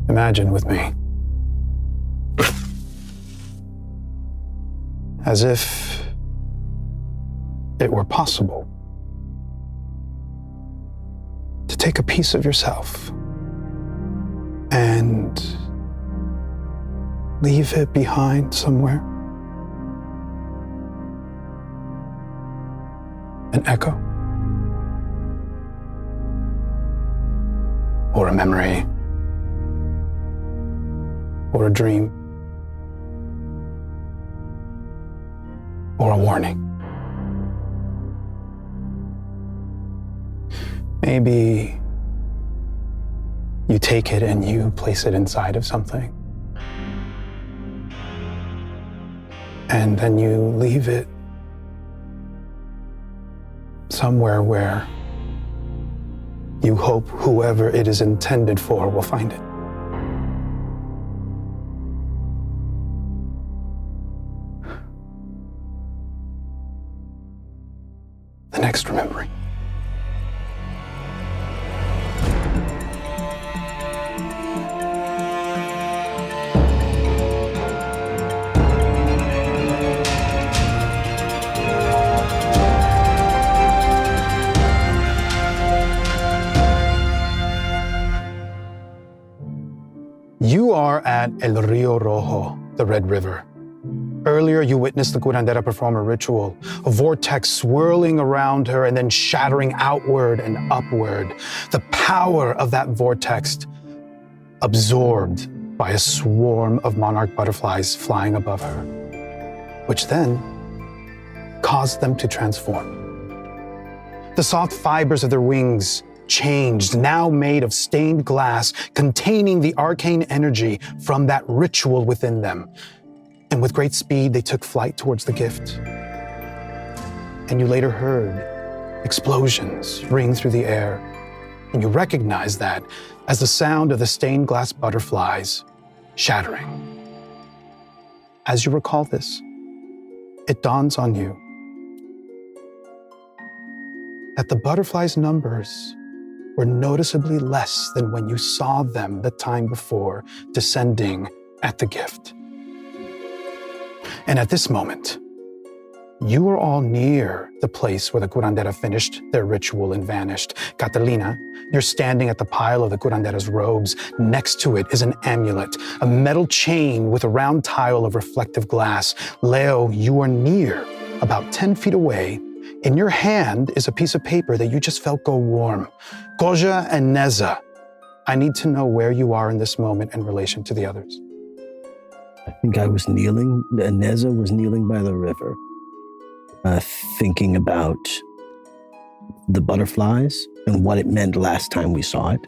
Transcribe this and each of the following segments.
Imagine with me. As if it were possible to take a piece of yourself and leave it behind somewhere. An echo. Or a memory. Or a dream. Or a warning. Maybe you take it and you place it inside of something. And then you leave it somewhere where you hope whoever it is intended for will find it. The next remembering. You are at El Rio Rojo, the Red River. Earlier, you witnessed the curandera perform a ritual, a vortex swirling around her and then shattering outward and upward. The power of that vortex absorbed by a swarm of monarch butterflies flying above her, which then caused them to transform. The soft fibers of their wings changed, now made of stained glass, containing the arcane energy from that ritual within them. And with great speed, they took flight towards the gift. And you later heard explosions ring through the air, and you recognized that as the sound of the stained glass butterflies shattering. As you recall this, it dawns on you that the butterflies' numbers were noticeably less than when you saw them the time before descending at the gift. And at this moment, you were all near the place where the curandera finished their ritual and vanished. Catalina, you're standing at the pile of the curandera's robes. Next to it is an amulet, a metal chain with a round tile of reflective glass. Leo, you are near, about 10 feet away. In your hand is a piece of paper that you just felt go warm. Quolla and Neza, I need to know where you are in this moment in relation to the others. I think I was kneeling, Neza was kneeling by the river, thinking about the butterflies and what it meant last time we saw it.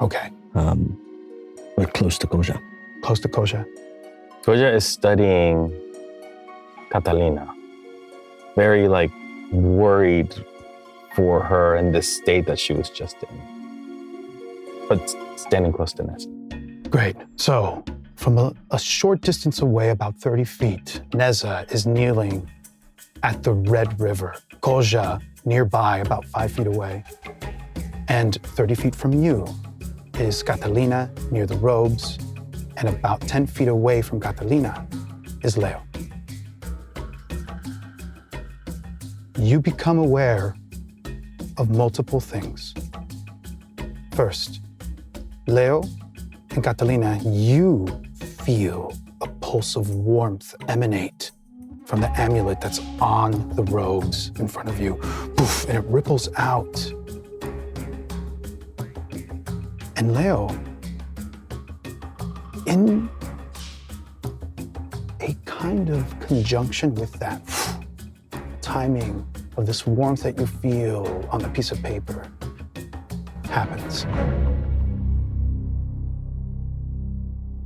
Okay. We're close to Quolla. Close to Quolla. Quolla is studying Catalina. Very, worried for her in this state that she was just in. But standing close to Neza. Great. So, from a short distance away, about 30 feet, Neza is kneeling at the Red River. Quolla nearby, about 5 feet away. And 30 feet from you is Catalina near the robes. And about 10 feet away from Catalina is Leo. You become aware of multiple things. First, Leo and Catalina, you feel a pulse of warmth emanate from the amulet that's on the robes in front of you. Poof, and it ripples out. And Leo, in a kind of conjunction with that timing of this warmth that you feel on the piece of paper happens.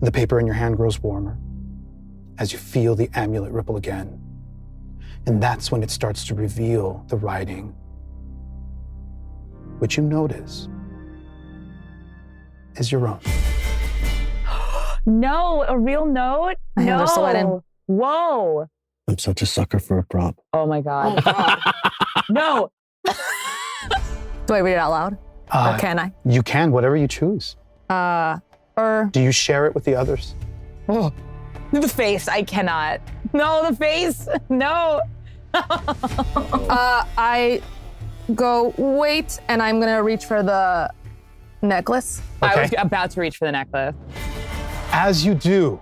The paper in your hand grows warmer as you feel the amulet ripple again. And that's when it starts to reveal the writing, which you notice is your own. No, a real note? I no. have to let in. Whoa. I'm such a sucker for a prop. Oh my God. No. Do I read it out loud? Or can I? You can, whatever you choose. Or Do you share it with the others? Oh, the face. I cannot. No, the face. No. I go, wait, and I'm gonna reach for the necklace. Okay. I was about to reach for the necklace. As you do,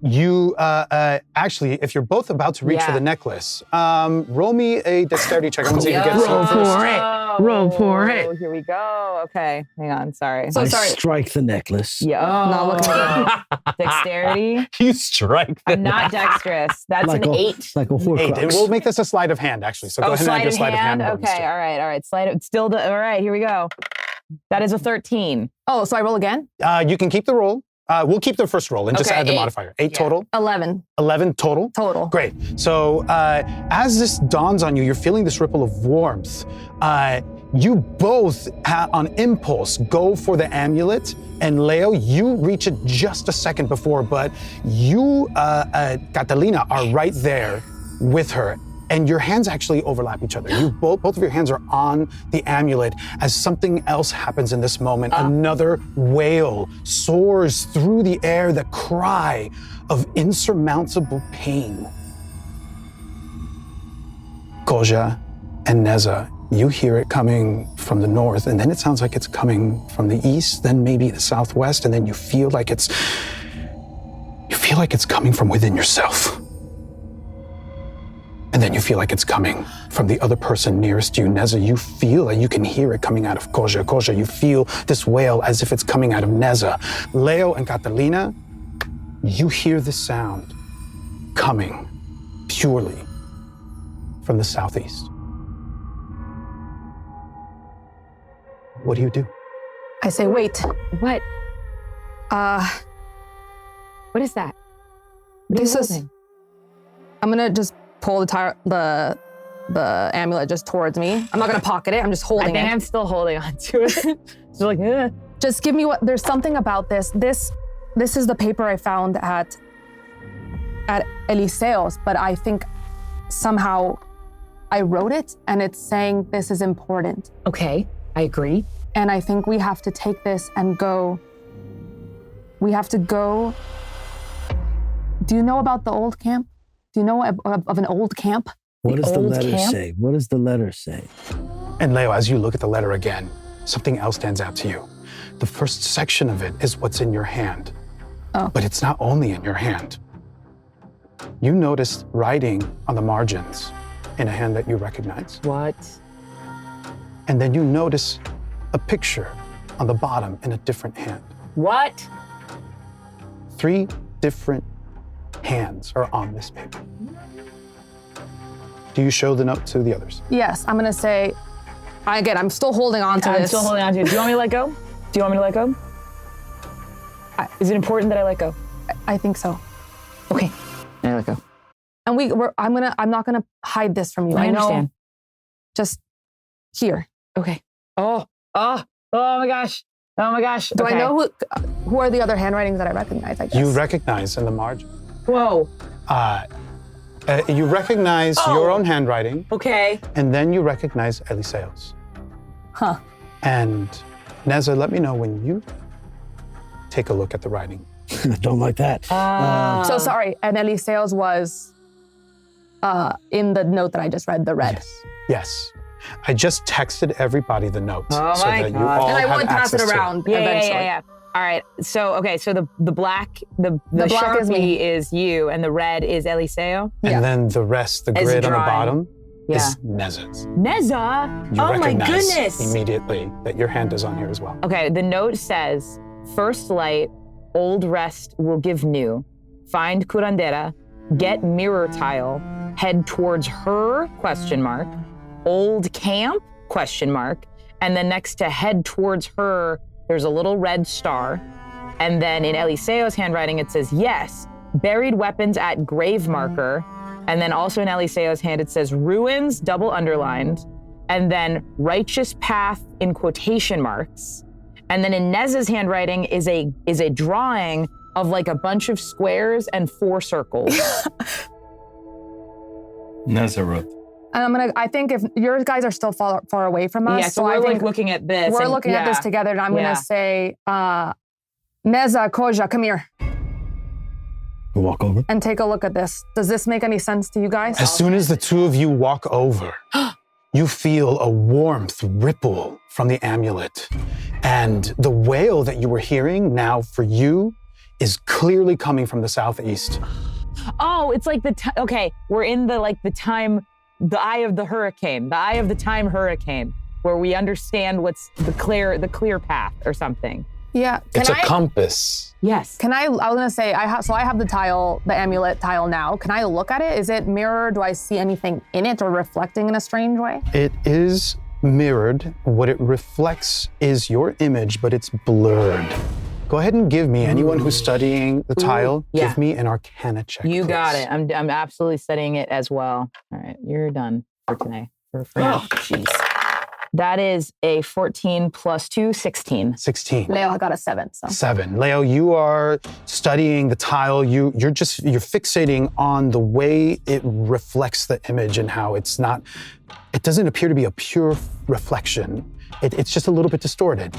you actually, if you're both about to reach for Yeah. the necklace, roll me a dexterity check. I want to see who gets Roll it first. for it. Roll for it. Oh, here we go. Okay, hang on. Sorry. So I sorry. strike the necklace. Yeah. Not looking Dexterity. You strike the I'm not dexterous. That's Like an a 8. Like a 8, Horcrux. and we'll make this a sleight of hand, actually. So go ahead and add your sleight of hand bonus Okay, to it. all right. Sleight of, still, all right, here we go. That is a 13. Oh, so I roll again? You can keep the roll. We'll keep the first roll and just Okay, add the 8. modifier. 8 Yeah. total, 11 11 total. total. Great. So as this dawns on you, you're feeling this ripple of warmth. You both, on impulse, go for the amulet. And Leo, you reach it just a second before, but you, Catalina, are right there with her. And your hands actually overlap each other. You both of your hands are on the amulet as something else happens in this moment. Another wail soars through the air, the cry of insurmountable pain. Koja and Neza, you hear it coming from the north, and then it sounds like it's coming from the east, then maybe the southwest, and then you feel like it's coming from within yourself. And then you feel like it's coming from the other person nearest you. Neza, you feel like you can hear it coming out of Koja. Koja, you feel this wail as if it's coming out of Neza. Leo and Catalina, you hear the sound coming purely from the southeast. What do you do? I say, wait. What? What is that? What are This you is. holding? I'm gonna just pull the amulet just towards me. I'm not gonna pocket it. I'm just I holding think it. I'm still holding on to it. Just like, eh. Just give me what. There's something about this. This is the paper I found at Eliseo's, but I think somehow I wrote it, and it's saying this is important. Okay, I agree. And I think we have to take this and go. We have to go. Do you know about the old camp? Do you know of an old camp? What does the old letter camp? say? What does the letter say? And Leo, as you look at the letter again, something else stands out to you. The first section of it is what's in your hand. Oh. But it's not only in your hand. You notice writing on the margins in a hand that you recognize. What? And then you notice a picture on the bottom in a different hand. What? 3 different hands are on this paper. Do you show the note to the others? Yes, I'm gonna say. I'm still holding on to I'm this. still holding on to it. Do you want me to let go? Do you want me to let go? Is it important that I let go? I think so. Okay, I let go. And I'm not gonna hide this from you. I know. understand. Just here. Okay. Oh my gosh. Oh my gosh. Do Okay. I know who are the other handwritings that I recognize? I guess. You recognize in the margin. Whoa. You recognize your own handwriting, Okay. and then you recognize Eliseo's. Huh. And Neza, let me know when you take a look at the writing. I don't like that. So sorry. And Eliseo's was in the note that I just read, the red. Yes. I just texted everybody the note Oh so my that you God. all And I have would pass it access to around Yeah, eventually. yeah. All right. So the black, the black Sharpie is me. is you, and the red is Eliseo. And Yeah. then the rest, the As grid on the drawing. bottom, Yeah. is Neza's. Neza. You Oh my recognize goodness. immediately that your hand is on here as well. Okay, the note says, first light, old rest will give new. Find curandera, get mirror tile, head towards her, ? Old camp, ? And then next to head towards her, there's a little red star. And then in Eliseo's handwriting, it says, yes, buried weapons at grave marker. And then also in Eliseo's hand, it says ruins, double underlined. And then righteous path in quotation marks. And then in Neza's handwriting is a drawing of like a bunch of squares and 4 circles. Neza wrote. And I think if your guys are still far away from us, Yeah, so we're I like think looking at this. we're and- looking at this yeah. together, and I'm Yeah. gonna say, Neza, Koja, come here. We walk over. And take a look at this. Does this make any sense to you guys? As soon as the two of you walk over, you feel a warmth ripple from the amulet. And the wail that you were hearing now for you is clearly coming from the southeast. Oh, it's like okay, we're in the eye of the hurricane, the eye of the time hurricane, where we understand what's the clear path or something. Yeah. It's a compass. Yes. I was gonna say, I have the amulet tile now. Can I look at it? Is it mirrored? Do I see anything in it or reflecting in a strange way? It is mirrored. What it reflects is your image, but it's blurred. Go ahead and give me, anyone who's studying the tile, give me an Arcana check. You please. got it. I'm absolutely studying it as well. All right, you're done for today. For now. Jeez. That is a 14 plus 2, 16. 16. Leo, I got a 7. So 7. Leo, you are studying the tile. You're fixating on the way it reflects the image and how it doesn't appear to be a pure reflection. It's just a little bit distorted.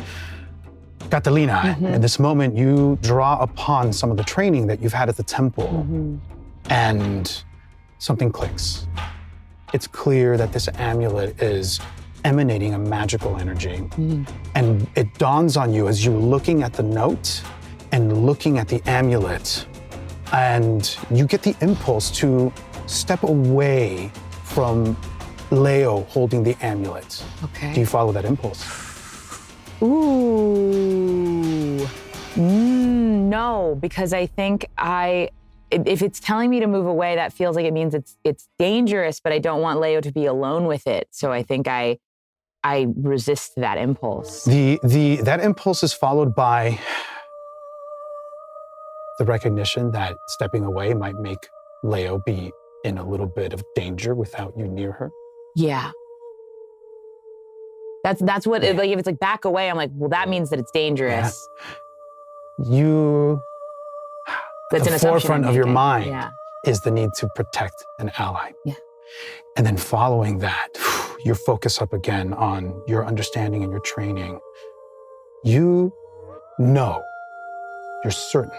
Catalina, in this moment, you draw upon some of the training that you've had at the temple, and something clicks. It's clear that this amulet is emanating a magical energy. And it dawns on you as you're looking at the note and looking at the amulet, and you get the impulse to step away from Leo holding the amulet. Okay. Do you follow that impulse? Ooh. No, because I think if it's telling me to move away, that feels like it means it's dangerous, but I don't want Leo to be alone with it. So I think I resist that impulse. That impulse is followed by the recognition that stepping away might make Leo be in a little bit of danger without you near her. Yeah. That's what, like, if it's like back away, I'm like, well, that means that it's dangerous. Yeah. That's the an assumption forefront I'm of your making. mind is the need to protect an ally. Yeah. And then following that, your focus up again on your understanding and your training. You know, you're certain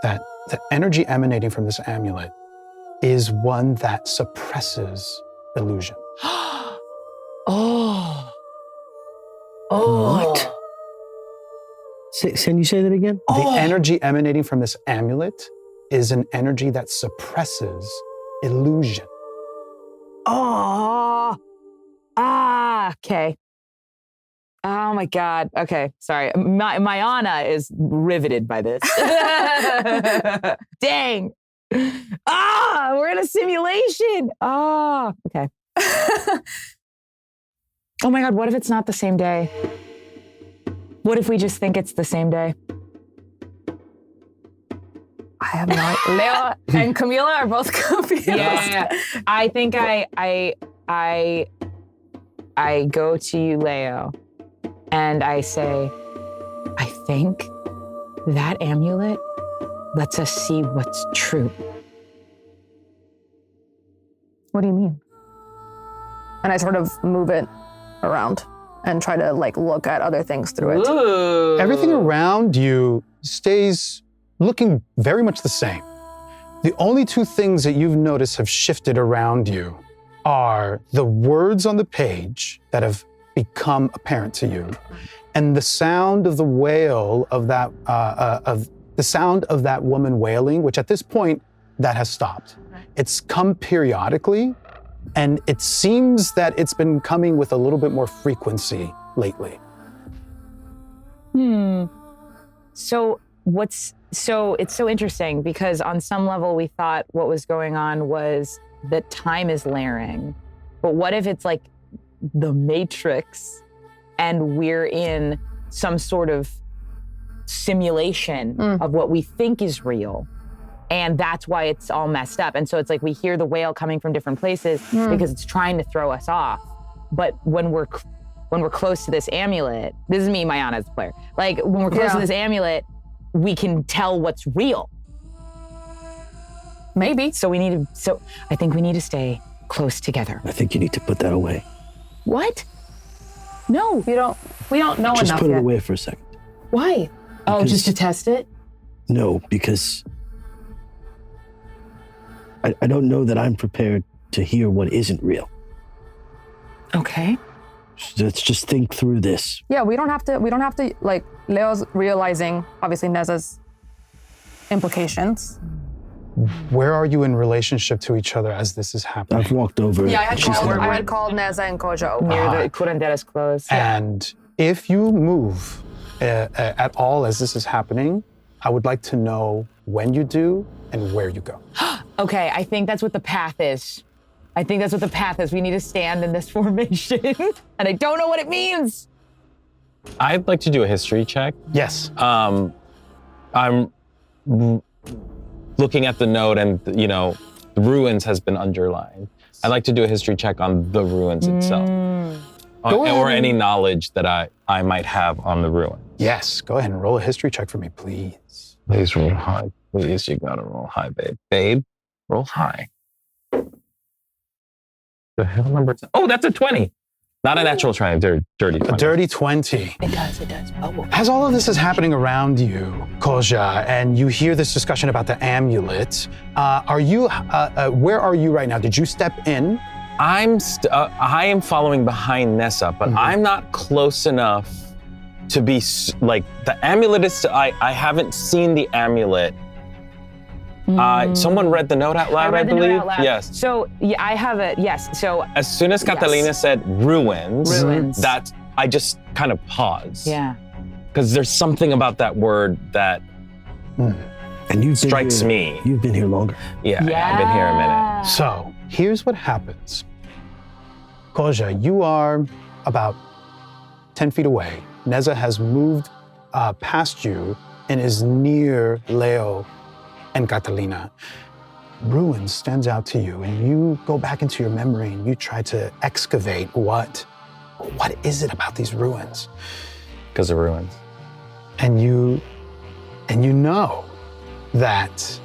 that the energy emanating from this amulet is one that suppresses illusion. What? Can you say that again? The energy emanating from this amulet is an energy that suppresses illusion. Okay. Oh my God. Okay, sorry. Mayanna is riveted by this. Dang. We're in a simulation. Okay. Oh my God, what if it's not the same day? What if we just think it's the same day? I have no idea. Leo and Camila are both confused. Yeah. I think I go to you, Leo, and I say, I think that amulet lets us see what's true. What do you mean? And I sort of move it around and try to look at other things through it. Ooh. Everything around you stays looking very much the same. The only two things that you've noticed have shifted around you are the words on the page that have become apparent to you, and the sound of the wail of that the sound of that woman wailing, which at this point that has stopped. It's come periodically, and it seems that it's been coming with a little bit more frequency lately. So it's so interesting because on some level we thought what was going on was that time is layering. But what if it's like the Matrix and we're in some sort of simulation of what we think is real? And that's why it's all messed up. And so it's like we hear the wail coming from different places because it's trying to throw us off. But when we're close to this amulet, this is me, Mayanna, as the player. Like when we're close to this amulet, we can tell what's real. Maybe. So I think we need to stay close together. I think you need to put that away. What? No. We don't know Just enough put it yet. away for a second. Why? Oh, just to test it? No, because I don't know that I'm prepared to hear what isn't real. Okay. Let's just think through this. Yeah, we don't have to, like, Leo's realizing, obviously, Neza's implications. Where are you in relationship to each other as this is happening? I've walked over. Yeah, I She's had called Neza and Kojo. Near the curanderas close. And if you move at all as this is happening, I would like to know when you do and where you go. Okay, I think that's what the path is. We need to stand in this formation, and I don't know what it means. I'd like to do a history check. Yes. I'm looking at the note, and the ruins has been underlined. I'd like to do a history check on the ruins itself, or any knowledge that I might have on the ruins. Yes, go ahead and roll a history check for me, please. Please roll high. Please, you gotta roll high, babe. Babe, roll high. The hell number? Oh, that's a 20. Not a natural 20, dirty 20. A dirty 20. It does. Oh. As all of this is happening around you, Koja, and you hear this discussion about the amulet, where are you right now? Did you step in? I am following behind Neza, but I'm not close enough to be like the amulet is. I haven't seen the amulet. Someone read the note out loud, I believe. Note out loud. Yes. So yeah, I have it. Yes. So as soon as Catalina said ruins, Ruins. that I just kind of paused. yeah. Because there's something about that word that And you've been strikes here- me. You've been here longer. Yeah, I've been here a minute. So here's what happens. Koja, you are about 10 feet away. Neza has moved past you and is near Leo and Catalina. Ruins stands out to you, and you go back into your memory and you try to excavate what is it about these ruins? Because of ruins. And you know that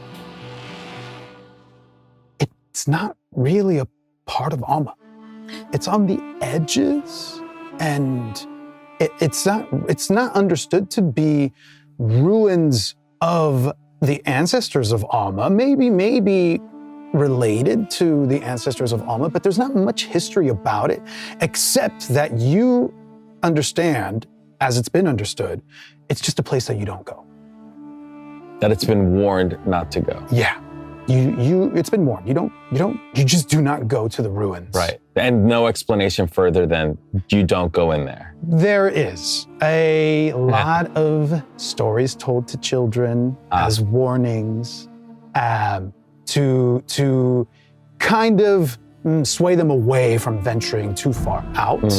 it's not really a part of Alma. It's on the edges, and it's not understood to be ruins of the ancestors of Alma, maybe related to the ancestors of Alma, but there's not much history about it, except that you understand, as it's been understood, it's just a place that you don't go. That it's been warned not to go. Yeah, it's been warned. You just do not go to the ruins. Right. And no explanation further than you don't go in there. There is a lot of stories told to children as warnings to kind of sway them away from venturing too far out.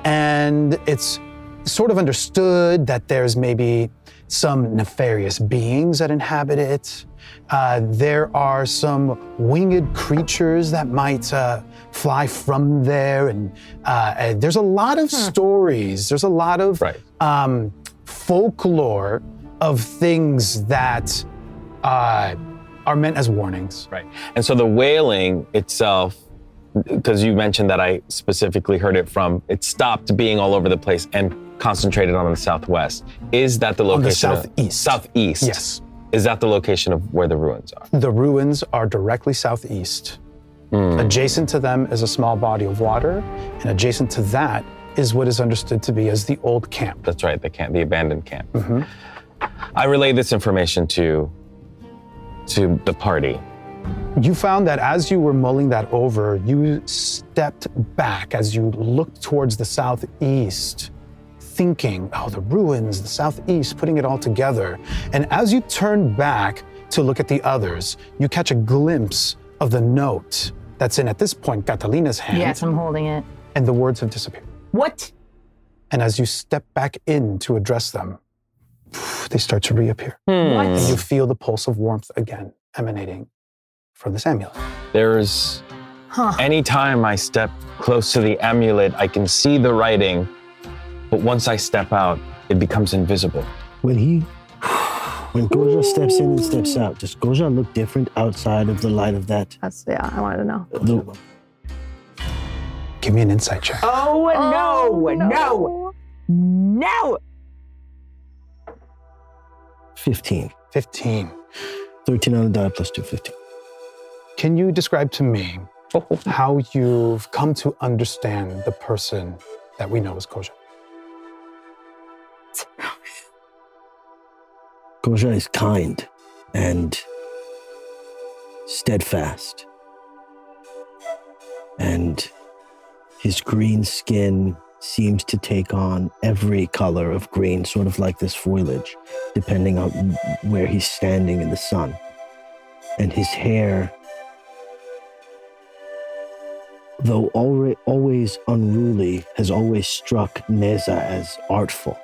And it's sort of understood that there's maybe some nefarious beings that inhabit it. There are some winged creatures that might fly from there, and there's a lot of stories. There's a lot of folklore of things that are meant as warnings. Right. And so the wailing itself, because you mentioned that I specifically heard it it stopped being all over the place and concentrated on the southwest. Is that the location? On the southeast. Southeast. Yes. Is that the location of where the ruins are? The ruins are directly southeast. Adjacent to them is a small body of water, and adjacent to that is what is understood to be as the old camp. That's right, the abandoned camp. I relayed this information to the party. You found that as you were mulling that over, you stepped back as you looked towards the southeast, thinking, oh, the ruins, the southeast, putting it all together. And as you turn back to look at the others, you catch a glimpse of the note that's in, at this point, Catalina's hand. Yes, I'm holding it. And the words have disappeared. What? And as you step back in to address them, they start to reappear. What? And you feel the pulse of warmth again emanating from this amulet. There's, anytime I step close to the amulet, I can see the writing, but once I step out, it becomes invisible. When Goja steps in and steps out, does Goja look different outside of the light of that? I wanted to know. Give me an insight check. Oh, no. 15. 15. 13 on the die plus 2, 15. Can you describe to me how you've come to understand the person that we know as Koja? Koja is kind and steadfast. And his green skin seems to take on every color of green, sort of like this foliage, depending on where he's standing in the sun. And his hair, though always unruly, has always struck Neza as artful,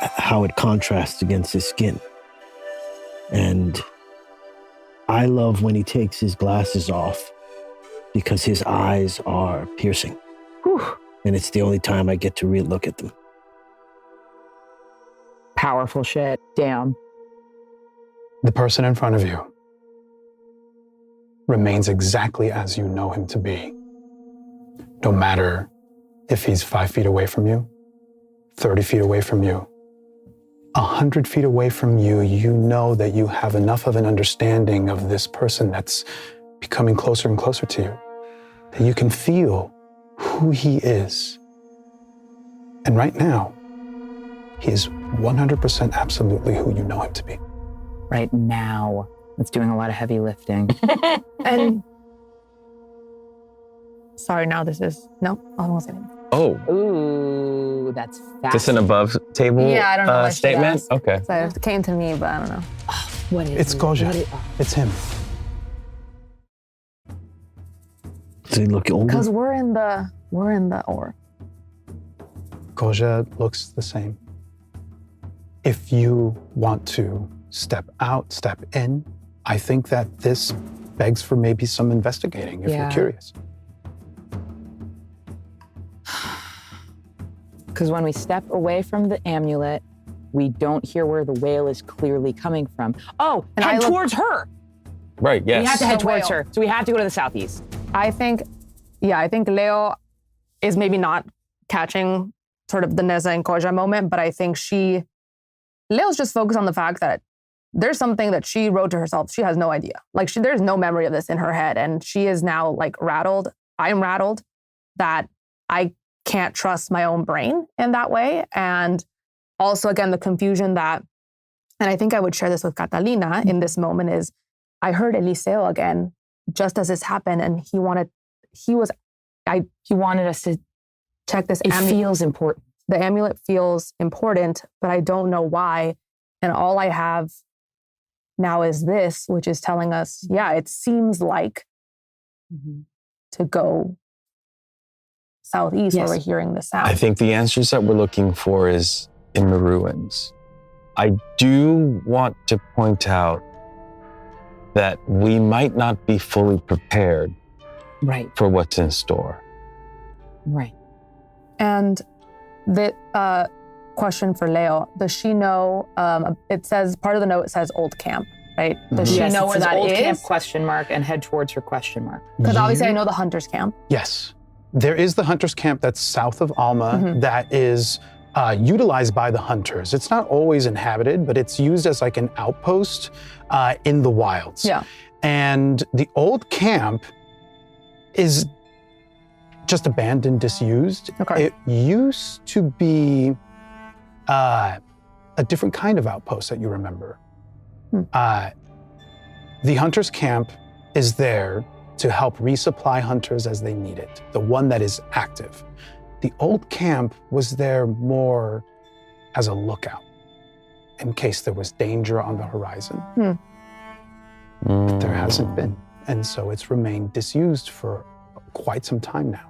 how it contrasts against his skin. And I love when he takes his glasses off because his eyes are piercing. Whew. And it's the only time I get to look at them. Powerful shit. Damn. The person in front of you remains exactly as you know him to be. No matter if he's 5 feet away from you, 30 feet away from you, 100 feet away from you, you know that you have enough of an understanding of this person that's becoming closer and closer to you, that you can feel who he is. And right now, he is 100% absolutely who you know him to be. Right now. It's doing a lot of heavy lifting. And sorry, now this is no, I won't say anything. Oh, Ooh, that's fast. just an above table Yeah, I don't know what I should statement? ask. Okay. So it came to me, but I don't know. What is It's it? Koja. What is- It's him. Does he look older? Because we're in the or. Koja looks the same. If you want to step out, step in, I think that this begs for maybe some investigating if Yeah. you're curious. Because when we step away from the amulet, we don't hear where the wail is clearly coming from. Oh, and I head look- towards her. Right, yes. We have to head The towards wail. her. So we have to go to the southeast. I think Leo is maybe not catching sort of the Neza and Koja moment, but I think Leo's just focused on the fact that there's something that she wrote to herself. She has no idea. Like there's no memory of this in her head. And she is now like rattled. I'm rattled that I can't trust my own brain in that way. And also, again, the confusion that, and I think I would share this with Catalina in this moment is, I heard Eliseo again, just as this happened. And he wanted us to check this It amulet. feels important. The amulet feels important, but I don't know why. And all I have now is this, which is telling us, yeah, it seems like to go southeast Yes. where we're hearing the sound. I think the answers that we're looking for is in the ruins. I do want to point out that we might not be fully prepared Right, for what's in store. right. And the question for Leo, does she know, it says, part of the note says old camp, right? Does she Yes, know it where says that old is? camp question mark and head towards her question mark. Because obviously I You- know the hunter's camp. Yes. There is the hunter's camp that's south of Alma Mhm. that is utilized by the hunters. It's not always inhabited, but it's used as like an outpost in the wilds. Yeah. And the old camp is just abandoned, disused. Okay. It used to be a different kind of outpost that you remember. The hunter's camp is there to help resupply hunters as they need it, the one that is active. The old camp was there more as a lookout in case there was danger on the horizon. But there hasn't been. And so it's remained disused for quite some time now.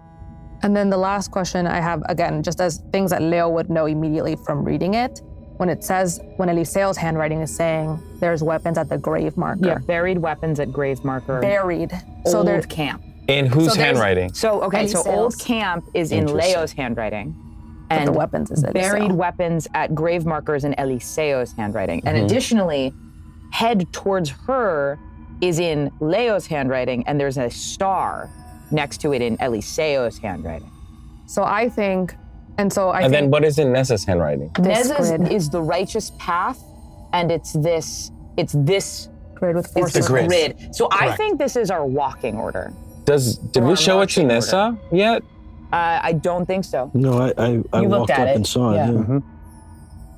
And then the last question I have, again, just as things that Leo would know immediately from reading it, when it says, when Eliseo's handwriting is saying there's weapons at the grave marker. Yeah, buried weapons at grave marker. Buried. So Old there's camp. In whose So there's- handwriting? So, okay, so Eliseo's. old camp is in Interesting. Leo's handwriting. but And the weapons is buried Eliseo. weapons at grave markers in Eliseo's handwriting. And additionally, head towards her is in Leo's handwriting, and there's a star next to it in Eliseo's handwriting. So I think, and so I And think then what is in Neza's handwriting? this Neza's grid. is the righteous path, and it's this Grid with it's forces. this the grid. grid. So I Correct. think this is our walking order. Did Or we a show it to marching Nessa yet? I don't think so. No, I You walked looked at up it. and saw Yeah. it. Yeah. Mhm.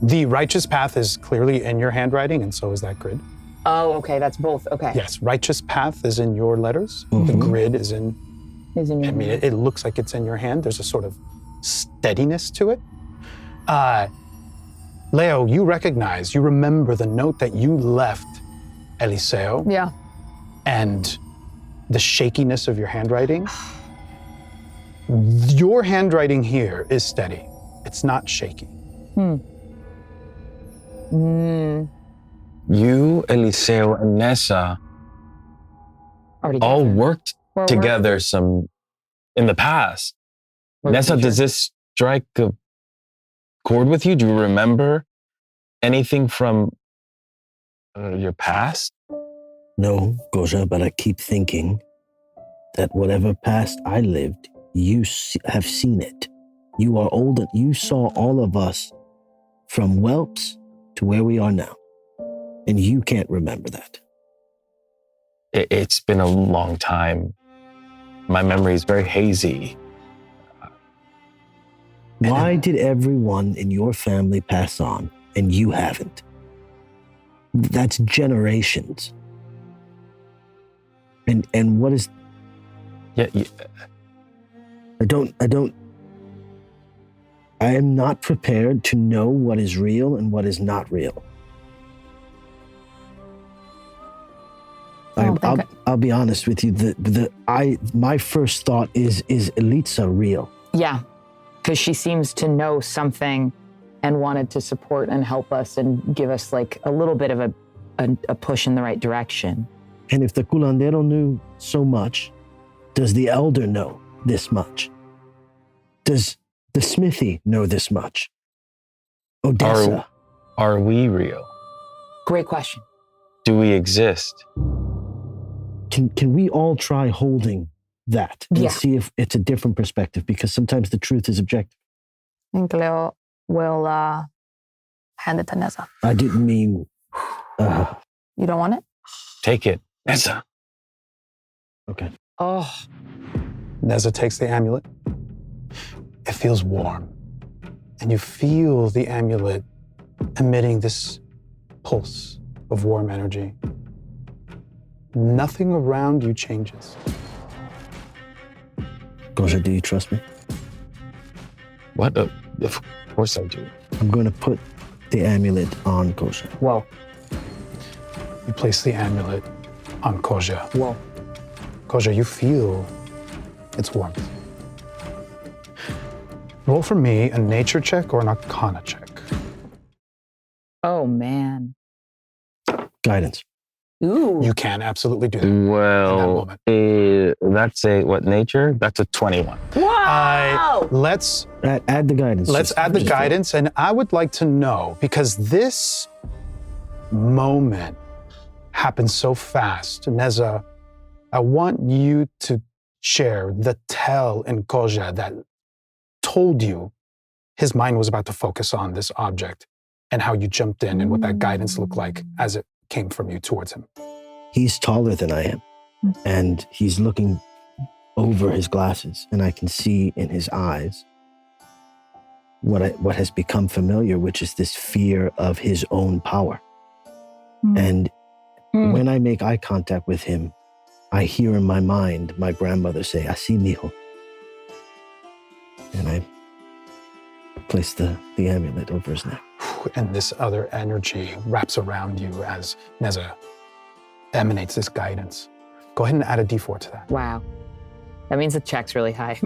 The righteous path is clearly in your handwriting, and so is that grid. Oh, okay, that's both. Okay. Yes, righteous path is in your letters. The Mhm. grid is in, Is in your I mean, it looks like it's in your hand. There's a sort of steadiness to it. Leo, you remember the note that you left Eliseo Yeah. and the shakiness of your handwriting. Your handwriting here is steady. It's not shaky. You, Eliseo, and Nessa Already all together. worked We're together some in the past. Nessa, does this strike a chord with you? Do you remember anything from your past? No, Goja, but I keep thinking that whatever past I lived, you have seen it. You are older. You saw all of us from whelps to where we are now. And you can't remember that. It's been a long time. My memory is very hazy. Why did everyone in your family pass on and you haven't? That's generations. And what is... Yeah, I am not prepared to know what is real and what is not real. I'll be honest with you. My first thought is Elitsa real? Yeah, because she seems to know something and wanted to support and help us and give us like a little bit of a push in the right direction. And if the culandero knew so much, does the elder know this much? Does the smithy know this much? Odessa. Are we real? Great question. Do we exist? Can we all try holding that and Yeah. see if it's a different perspective? Because sometimes the truth is objective. I think Leo will hand it to Neza. I didn't mean... You don't want it? Take it, Nessa. okay. Oh, Neza takes the amulet. It feels warm. And you feel the amulet emitting this pulse of warm energy. Nothing around you changes. Goja, do you trust me? What? Of course I do. I'm going to put the amulet on Goja. whoa, You place the amulet on Koja. whoa. Koja, you feel its warmth. Roll for me a nature check or an arcana check. Oh, man. Guidance. Ooh. You can absolutely do that. In that Well, that's what, nature? That's a 21. Wow! Let's Add the guidance. add the guidance, and I would like to know, because this moment happened so fast. Neza, I want you to share the tell in Koja that told you his mind was about to focus on this object and how you jumped in and what that guidance looked like as it came from you towards him. He's taller than I am, and he's looking over his glasses, and I can see in his eyes what has become familiar, which is this fear of his own power. And when I make eye contact with him, I hear in my mind my grandmother say, "Así, mijo." And I place the amulet over his neck. And this other energy wraps around you as Neza emanates this guidance. Go ahead and add a d4 to that. Wow. That means the check's really high.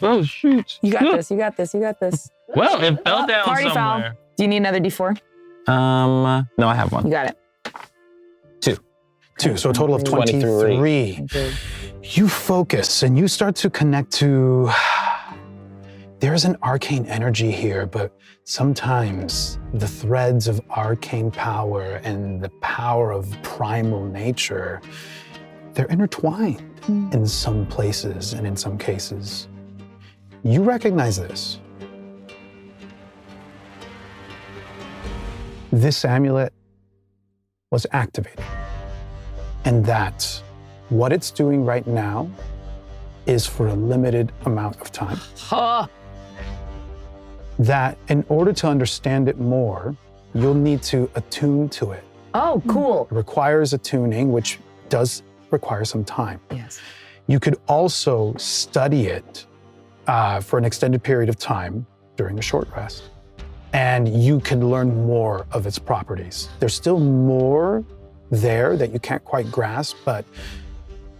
Oh, shoot. You got this, you got this, you got this. Well, it fell down Party foul. somewhere. Do you need another D4? No, I have You one. got it. 2, so a total of 23. You focus and you start to connect to, there's an arcane energy here, but sometimes the threads of arcane power and the power of primal nature, they're intertwined in some places and in some cases. You recognize this. this amulet was activated. And that what it's doing right now is for a limited amount of time. Huh. That in order to understand it more, you'll need to attune to it. Oh, cool. It requires attuning, which does require some time. Yes. You could also study it for an extended period of time during a short rest, and you can learn more of its properties. There's still more there that you can't quite grasp, but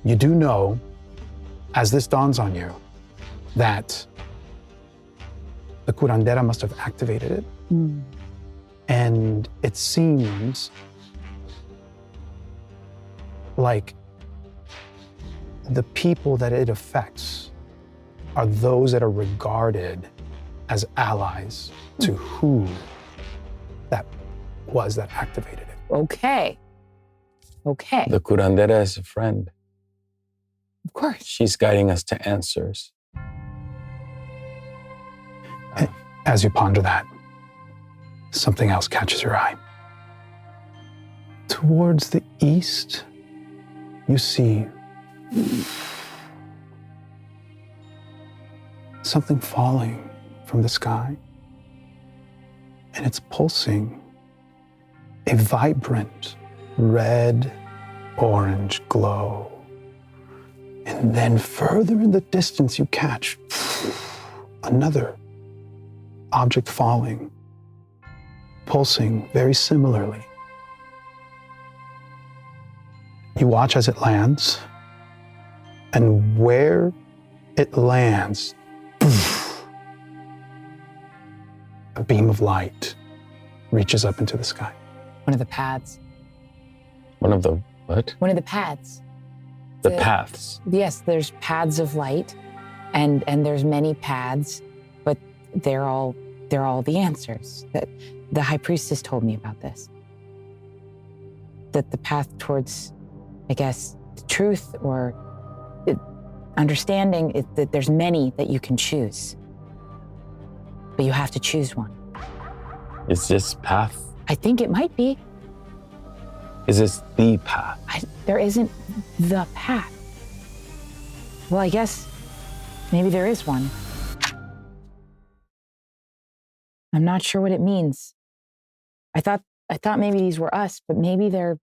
you do know, as this dawns on you, that the curandera must have activated it. And it seems like the people that it affects are those that are regarded as allies to who that was that activated it. Okay. Okay. The curandera is a friend. Of course. She's guiding us to answers. As you ponder that, something else catches your eye. Towards the east, you see something falling from the sky, and it's pulsing a vibrant red-orange glow. And then further in the distance, you catch another object falling, pulsing very similarly. You watch as it lands, and where it lands, a beam of light reaches up into the sky. One of the paths. One of the what? One of the paths. The paths. Yes, there's paths of light, and there's many paths, but they're all the answers. That the high priestess told me about this. That the path towards, I guess, the truth or understanding is that there's many that you can choose, but you have to choose one. Is this path? I think it might be. Is this the path? There isn't the path. Well, I guess maybe there is one. I'm not sure what it means. I thought maybe these were us, but maybe they're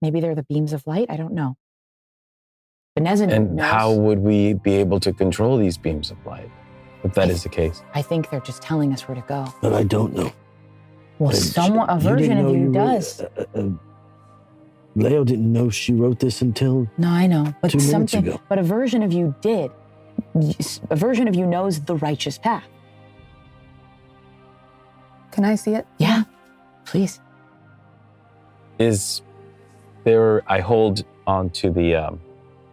the beams of light. I don't know. But Neza And knows. how would we be able to control these beams of light if that is the case? I think they're just telling us where to go. But I don't know. Well, a version of you does. Leo didn't know she wrote this until No, I know, but 2 minutes something. ago. But a version of you did. A version of you knows the righteous path. Can I see it? Yeah, please. Is there, I hold onto the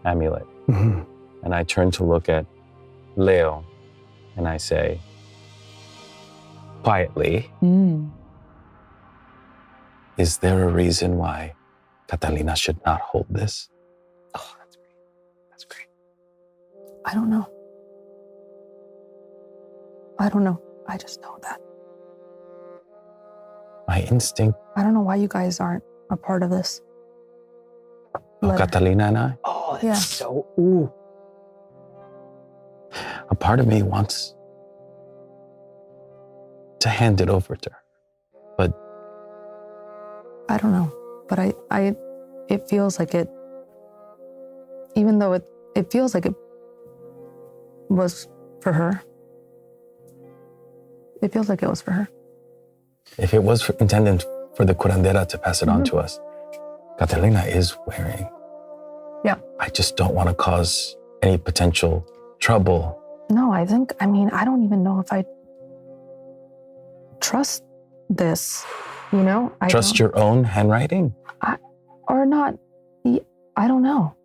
amulet and I turn to look at Leo and I say, quietly, is there a reason why Catalina should not hold this? Oh, that's great. That's great. I don't know. I don't know. I just know that. My instinct, I don't know why you guys aren't a part of this. Catalina and I, Oh, that's Yeah. so, ooh. a part of me wants to hand it over to her. But I don't know, but it feels like it, even though it feels like it was for her. It feels like it was for her. if it was intended for the curandera to pass it on to us, Catalina is wearing. Yeah. I just don't want to cause any potential trouble. No, I don't even know if I trust this, you know? Trust your own handwriting? Or not. I don't know.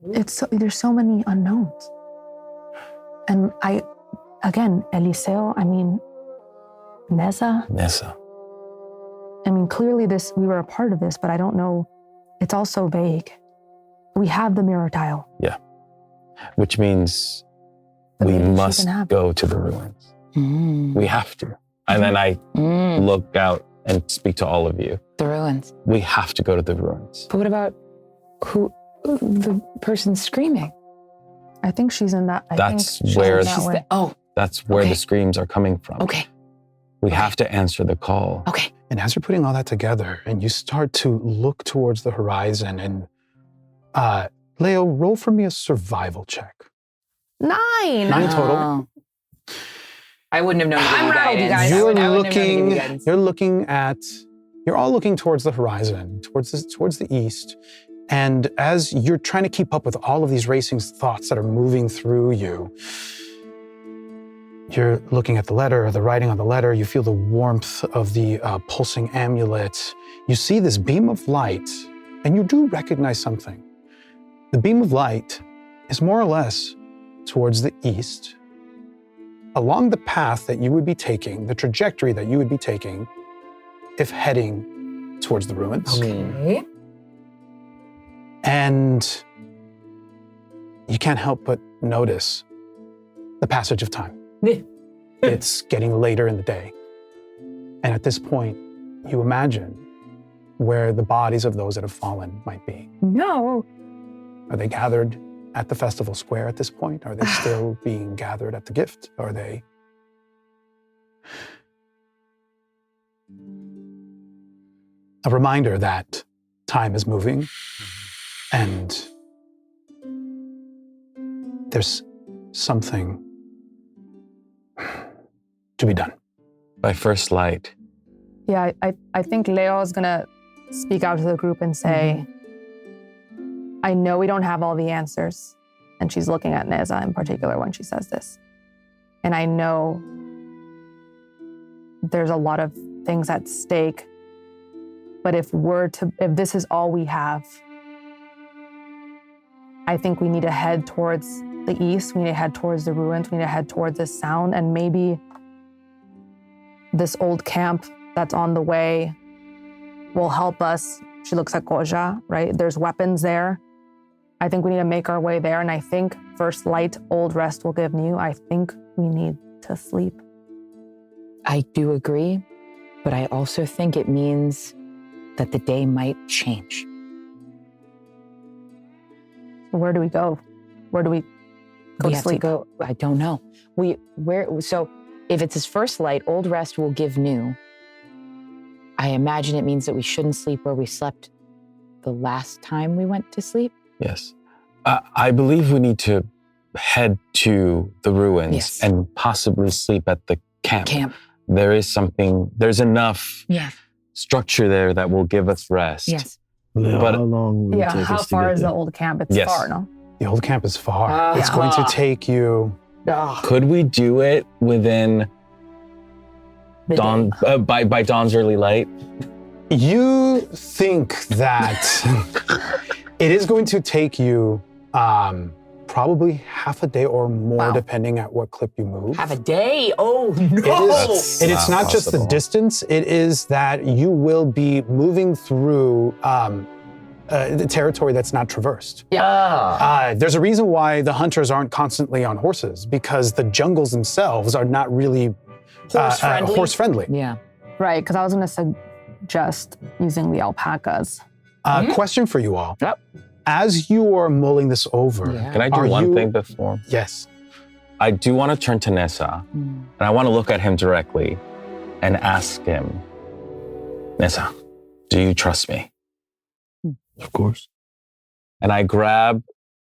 There's so many unknowns. And Eliseo, Neza. Clearly we were a part of this, but I don't know. It's all so vague. We have the mirror tile. Yeah. Which means But we maybe she must can have it. go to the ruins. We have to. And then I look out and speak to all of you. The ruins. We have to go to the ruins. But what about the person screaming? I think she's in that. That's where That's where the screams are coming from. Okay. We have to answer the call. Okay. And as you're putting all that together and you start to look towards the horizon and Leo, roll for me a survival check. 9. 9 total. Oh. I wouldn't have known to give you rattled, you guidance. guys. You're all looking towards the horizon, towards the east. And as you're trying to keep up with all of these racing thoughts that are moving through you, you're looking at the letter, the writing on the letter. You feel the warmth of the pulsing amulet. You see this beam of light, and you do recognize something. The beam of light is more or less towards the east, along the path that you would be taking, the trajectory that you would be taking if heading towards the ruins. Okay. And you can't help but notice the passage of time. It's getting later in the day. And at this point, you imagine where the bodies of those that have fallen might be. No. Are they gathered at the festival square at this point? Are they still being gathered at the gift? Are they? A reminder that time is moving and there's something to be done. By first light. Yeah, I think Leo is going to speak out to the group and say, I know we don't have all the answers. And she's looking at Neza in particular when she says this. And I know there's a lot of things at stake. But if this is all we have, I think we need to head towards the east. We need to head towards the ruins. We need to head towards this sound. And maybe this old camp that's on the way will help us. She looks at Koja, right? There's weapons there. I think we need to make our way there. And I think first light, old rest will give new. I think we need to sleep. I do agree, but I also think it means that the day might change. Where do we go? Where do we go We to have sleep? to go. I don't know. So if it's his first light, old rest will give new. I imagine it means that we shouldn't sleep where we slept the last time we went to sleep. Yes. I believe we need to head to the ruins Yes. and possibly sleep at the camp. There's enough structure there that will give us rest. Yes. Leo, But- how long will it take How us to far get is there? the old camp? It's Yes. far, no? The old camp is far. It's Yeah. going to take you. Could we do it within The dawn, day. by dawn's early light? You think that it is going to take you probably half a day or more, Wow. depending at what clip you move. Have a day. Oh, no. It's not just the possible. distance, it is that you will be moving through the territory that's not traversed. There's a reason why the hunters aren't constantly on horses, because the jungles themselves are not really horse-friendly. Yeah. Right, because I was going to suggest using the alpacas. Question for you all. Yep. As you are mulling this over, Yeah. Can I do Are one you- thing before? yes, I do want to turn to Neza, and I want to look at him directly and ask him, Neza, do you trust me? Of course. And I grab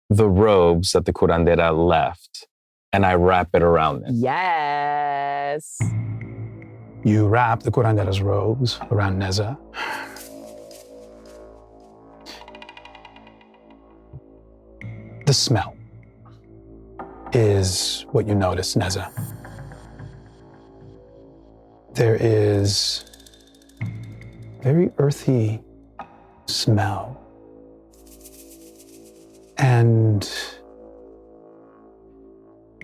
the robes that the curandera left, and I wrap it around them. Yes. you wrap the curandera's robes around Neza. The smell is what you notice, Neza. There is very earthy smell. And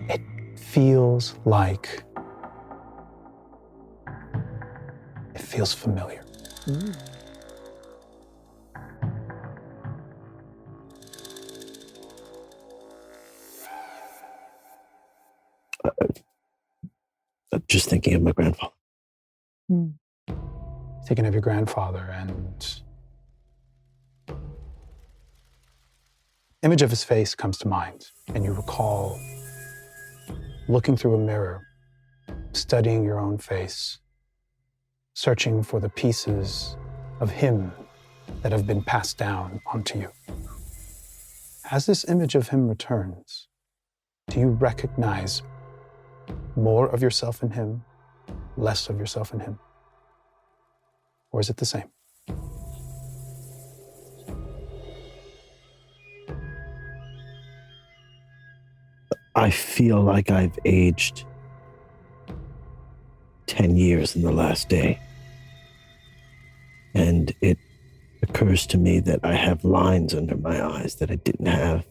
it feels like, it feels familiar. Just thinking of my grandfather. thinking of your grandfather, and image of his face comes to mind, and you recall looking through a mirror, studying your own face, searching for the pieces of him that have been passed down onto you. As this image of him returns, do you recognize more of yourself in him, less of yourself in him? Or is it the same? I feel like I've aged 10 years in the last day. And it occurs to me that I have lines under my eyes that I didn't have,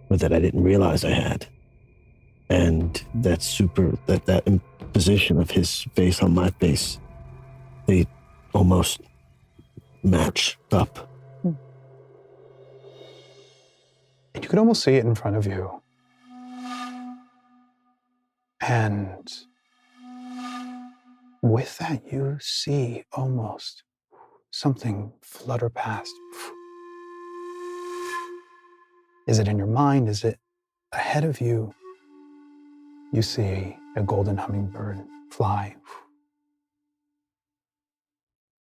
or that I didn't realize I had. And that imposition of his face on my face, they almost match up. And you could almost see it in front of you. And with that, you see almost something flutter past. Is it in your mind? Is it ahead of you? You see a golden hummingbird fly.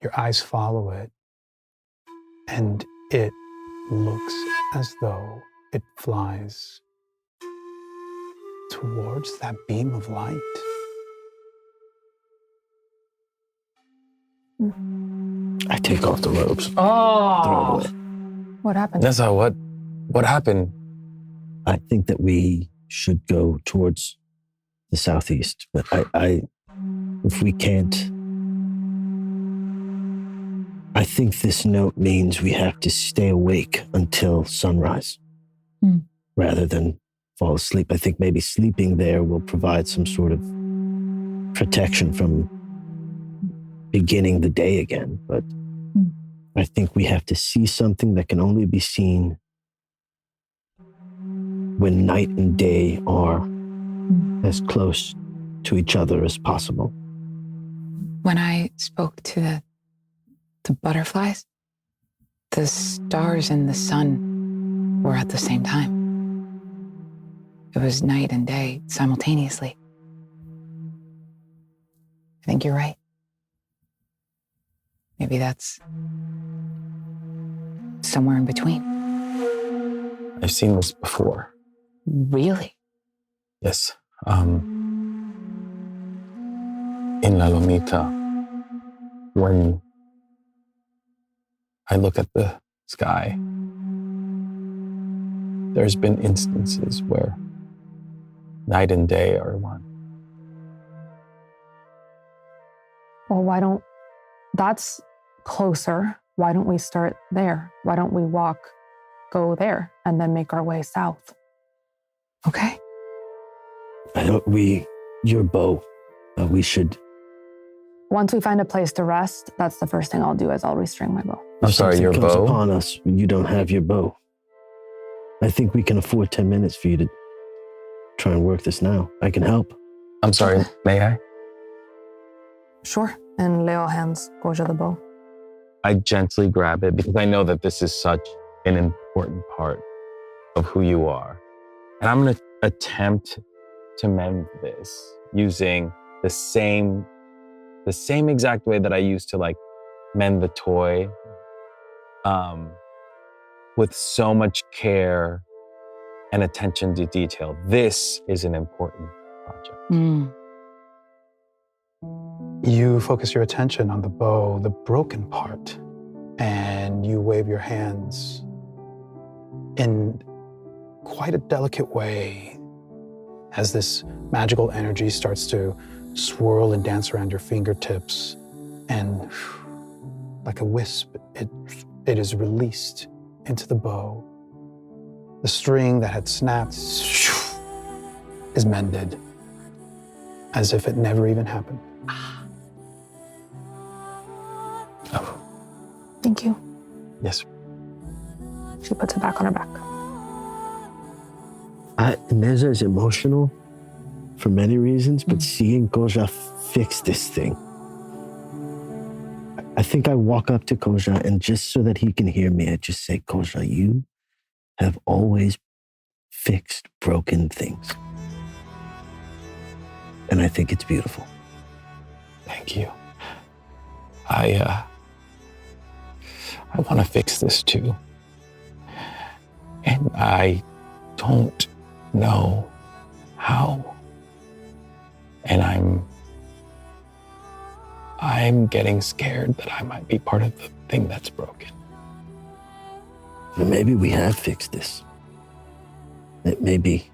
Your eyes follow it, and it looks as though it flies towards that beam of light. I take off the robes. Oh. Throw it away. What happened? Neza, what happened? I think that we should go towards the southeast, but I if we can't, I think this note means we have to stay awake until sunrise rather than fall asleep. I think maybe sleeping there will provide some sort of protection from beginning the day again. But I think we have to see something that can only be seen when night and day are as close to each other as possible. When I spoke to the butterflies, the stars and the sun were at the same time. It was night and day simultaneously. I think you're right. Maybe that's somewhere in between. I've seen this before. Really? Yes. In La Lomita, when I look at the sky, there's been instances where night and day are one. Well, that's closer. Why don't we start there? Why don't we go there, and then make our way south? Okay. Your bow, we should. Once we find a place to rest, that's the first thing I'll do is I'll restring my bow. I'm sorry, your Something comes bow? upon us, you don't have your bow. I think we can afford 10 minutes for you to try and work this now. I can help. I'm sorry, may I? Sure. And Leo hands Goja the bow. I gently grab it because I know that this is such an important part of who you are. And I'm going to attempt to mend this using the same exact way that I used to mend the toy, with so much care and attention to detail. This is an important project. You focus your attention on the bow, the broken part, and you wave your hands in quite a delicate way as this magical energy starts to swirl and dance around your fingertips, and like a wisp, it is released into the bow. The string that had snapped is mended as if it never even happened. Oh, Thank you. yes. She puts it back on her back. Neza is emotional for many reasons, but seeing Goja fix this thing I think I walk up to Koja, and just so that he can hear me, I just say, Koja, you have always fixed broken things. And I think it's beautiful. Thank you. I want to fix this too. And I don't know how. And I'm getting scared that I might be part of the thing that's broken. But maybe we have fixed this. Maybe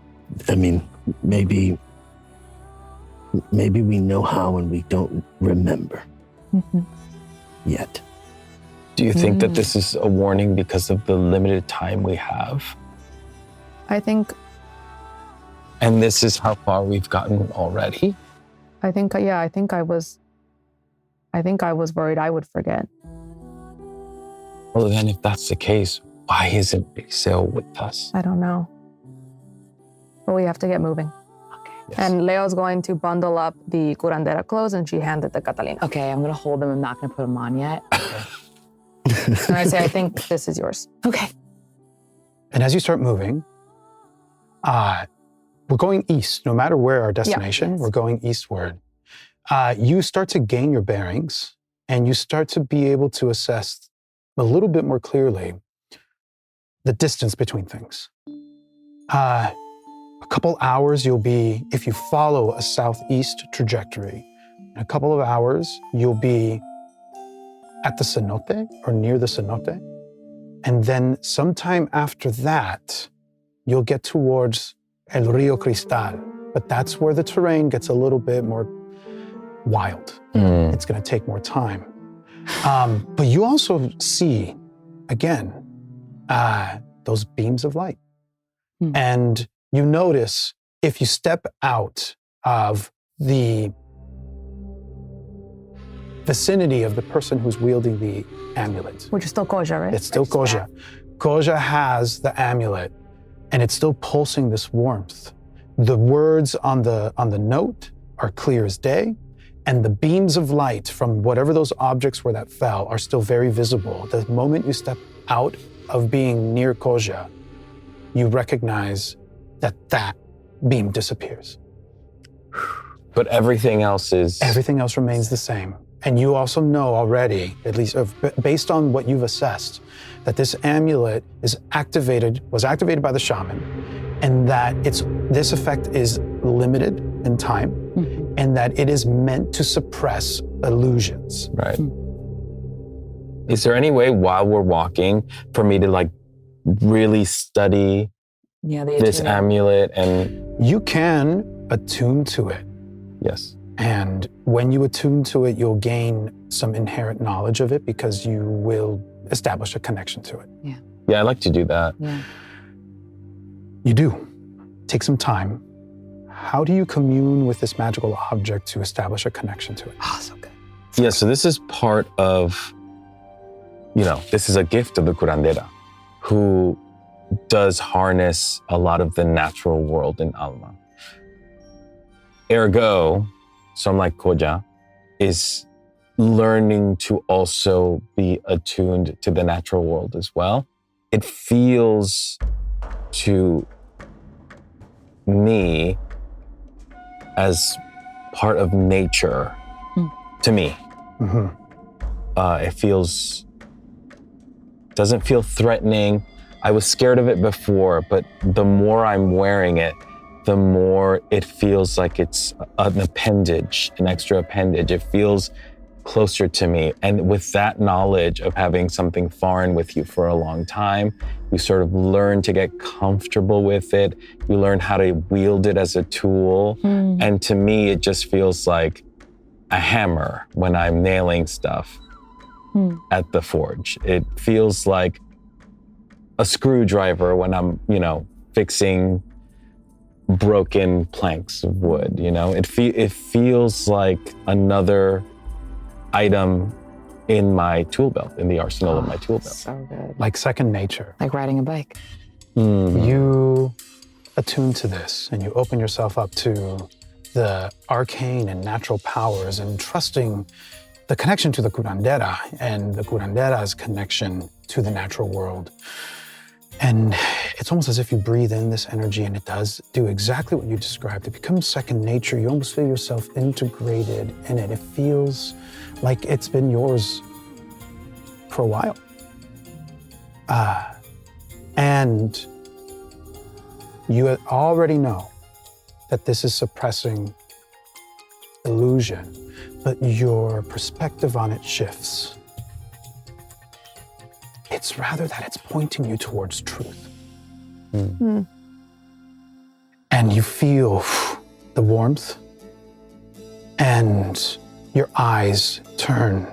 we know how and we don't remember yet. Do you think that this is a warning because of the limited time we have? I think And this is how far we've gotten already? I think I was worried I would forget. Well, then if that's the case, why isn't Liceo with us? I don't know. But we have to get moving. Okay. Yes. And Leo's going to bundle up the curandera clothes, and she handed to Catalina. Okay, I'm gonna hold them. I'm not gonna put them on yet. And I say, I think this is yours. Okay. And as you start moving, we're going east. No matter where our destination, yes. we're going eastward. You start to gain your bearings, and you start to be able to assess a little bit more clearly the distance between things. A couple hours you'll be, if you follow a southeast trajectory, in a couple of hours you'll be at the cenote or near the cenote. And then sometime after that, you'll get towards El Rio Cristal. But that's where the terrain gets a little bit more wild. It's going to take more time. But you also see, again, those beams of light. And you notice if you step out of the vicinity of the person who's wielding the amulet. Which is still Koja, right? It's still Koja. Koja has the amulet, and it's still pulsing this warmth. The words on the note are clear as day, and the beams of light from whatever those objects were that fell are still very visible. The moment you step out of being near Koja, you recognize that beam disappears. But everything else is... Everything else remains the same. And you also know already, at least based on what you've assessed, that this amulet was activated by the shaman, and that this effect is limited in time, and that it is meant to suppress illusions. Right. Is there any way while we're walking for me to really study this amulet and... You can attune to it. Yes. And when you attune to it, you'll gain some inherent knowledge of it because you will establish a connection to it. Yeah, I like to do that. Yeah. You do. Take some time. How do you commune with this magical object to establish a connection to it? Oh, so good. Yeah, so this is part of, this is a gift of the curandera, who does harness a lot of the natural world in Alma. Ergo, someone like Koja is learning to also be attuned to the natural world as well. It feels to me as part of nature, to me. It doesn't feel threatening. I was scared of it before, but the more I'm wearing it, the more it feels like it's an appendage, an extra appendage. It feels closer to me. And with that knowledge of having something foreign with you for a long time, you sort of learn to get comfortable with it. You learn how to wield it as a tool. And to me, it just feels like a hammer when I'm nailing stuff at the forge. It feels like a screwdriver when I'm, fixing broken planks of wood, It feels like another item in my tool belt, in the arsenal of my tool belt. So good. Like second nature. Like riding a bike. You attune to this and you open yourself up to the arcane and natural powers and trusting the connection to the curandera and the curandera's connection to the natural world. And it's almost as if you breathe in this energy and it does do exactly what you described. It becomes second nature. You almost feel yourself integrated in it. It feels like it's been yours for a while. And you already know that this is suppressing illusion, but your perspective on it shifts. It's rather that it's pointing you towards truth. And you feel the warmth, and your eyes turn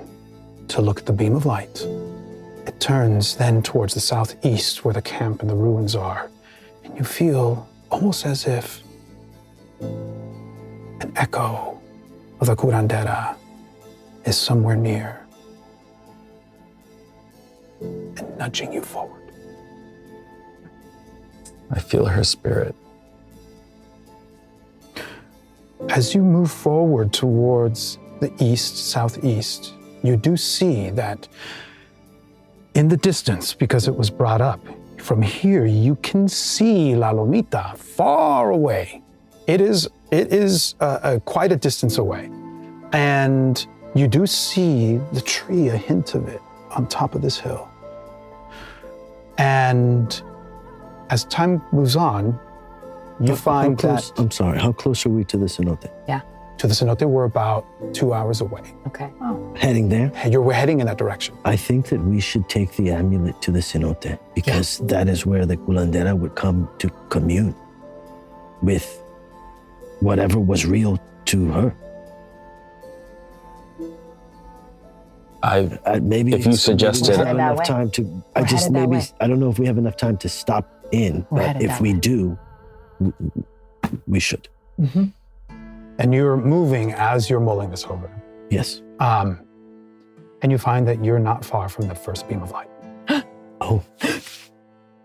to look at the beam of light. It turns then towards the southeast where the camp and the ruins are, and you feel almost as if an echo of the curandera is somewhere near and nudging you forward. I feel her spirit. As you move forward towards the east, southeast, you do see that in the distance, because it was brought up, from here you can see La Lomita far away. It is quite a distance away. And you do see the tree, a hint of it, on top of this hill. And as time moves on, you find that... I'm sorry, how close are we to the cenote? Yeah. To the cenote, we're about 2 hours away. Okay. Heading there? We're heading in that direction. I think that we should take the amulet to the cenote because that is where the curandera would come to commune with whatever was real to her. Maybe if you suggested, we have enough time to. I don't know if we have enough time to stop in, but if we do, we should. Mm-hmm. And you're moving as you're mulling this over. Yes. And you find that you're not far from the first beam of light. Oh.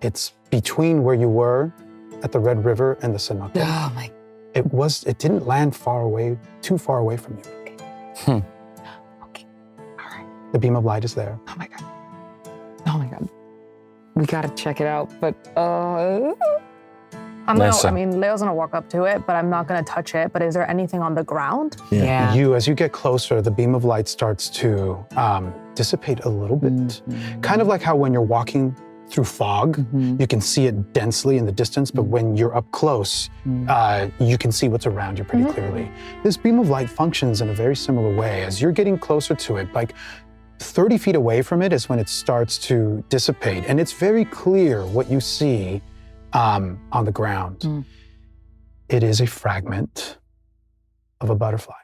It's between where you were at the Red River and the cenote. Oh my. It didn't land too far away from you. Okay. Okay. All right. The beam of light is there. Oh my God. Oh my God. We gotta check it out, but Leo's gonna walk up to it, but I'm not gonna touch it. But is there anything on the ground? Yeah. As you get closer, the beam of light starts to dissipate a little bit. Mm-hmm. Kind of like how when you're walking through fog, Mm-hmm. you can see it densely in the distance, but when you're up close, you can see what's around you pretty clearly. This beam of light functions in a very similar way. As you're getting closer to it, like 30 feet away from it is when it starts to dissipate. And it's very clear what you see on the ground. It is a fragment of a butterfly.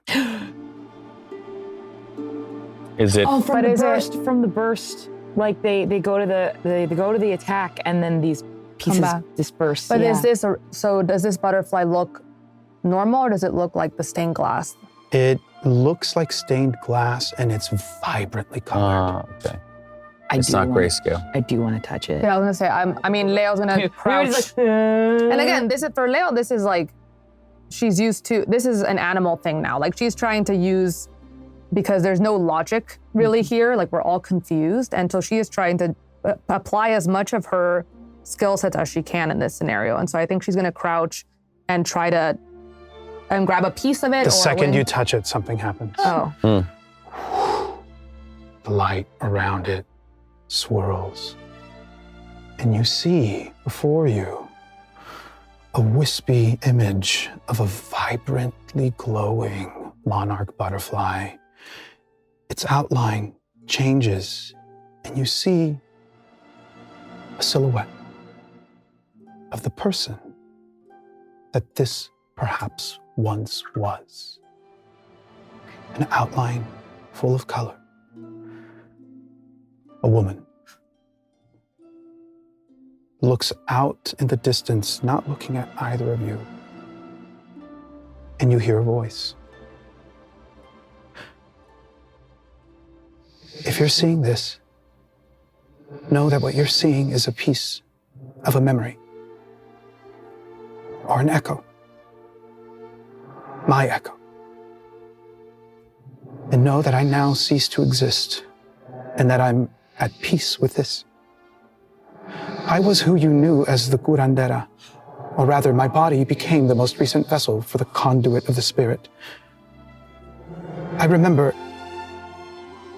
is it? Oh, from the burst. Like they go to the attack, and then these pieces disperse. But does this butterfly look normal, or does it look like the stained glass? It looks like stained glass, and it's vibrantly colored. Okay. It's not grayscale. I do want to touch it. Yeah, I was gonna say. Leo's gonna crouch. And again, this is for Leo. This is like she's used to. This is an animal thing now. Like she's trying to use. Because there's no logic really here, like we're all confused. And so she is trying to apply as much of her skill sets as she can in this scenario. And so I think she's gonna crouch and try to grab a piece of it. The second you touch it, something happens. Oh. The light around it swirls. And you see before you a wispy image of a vibrantly glowing monarch butterfly. Its outline changes, and you see a silhouette of the person that this perhaps once was. An outline full of color. A woman looks out in the distance, not looking at either of you, and you hear a voice. If you're seeing this, know that what you're seeing is a piece of a memory or an echo. My echo. and know that I now cease to exist and that I'm at peace with this. I was who you knew as the curandera, or rather, my body became the most recent vessel for the conduit of the spirit. I remember,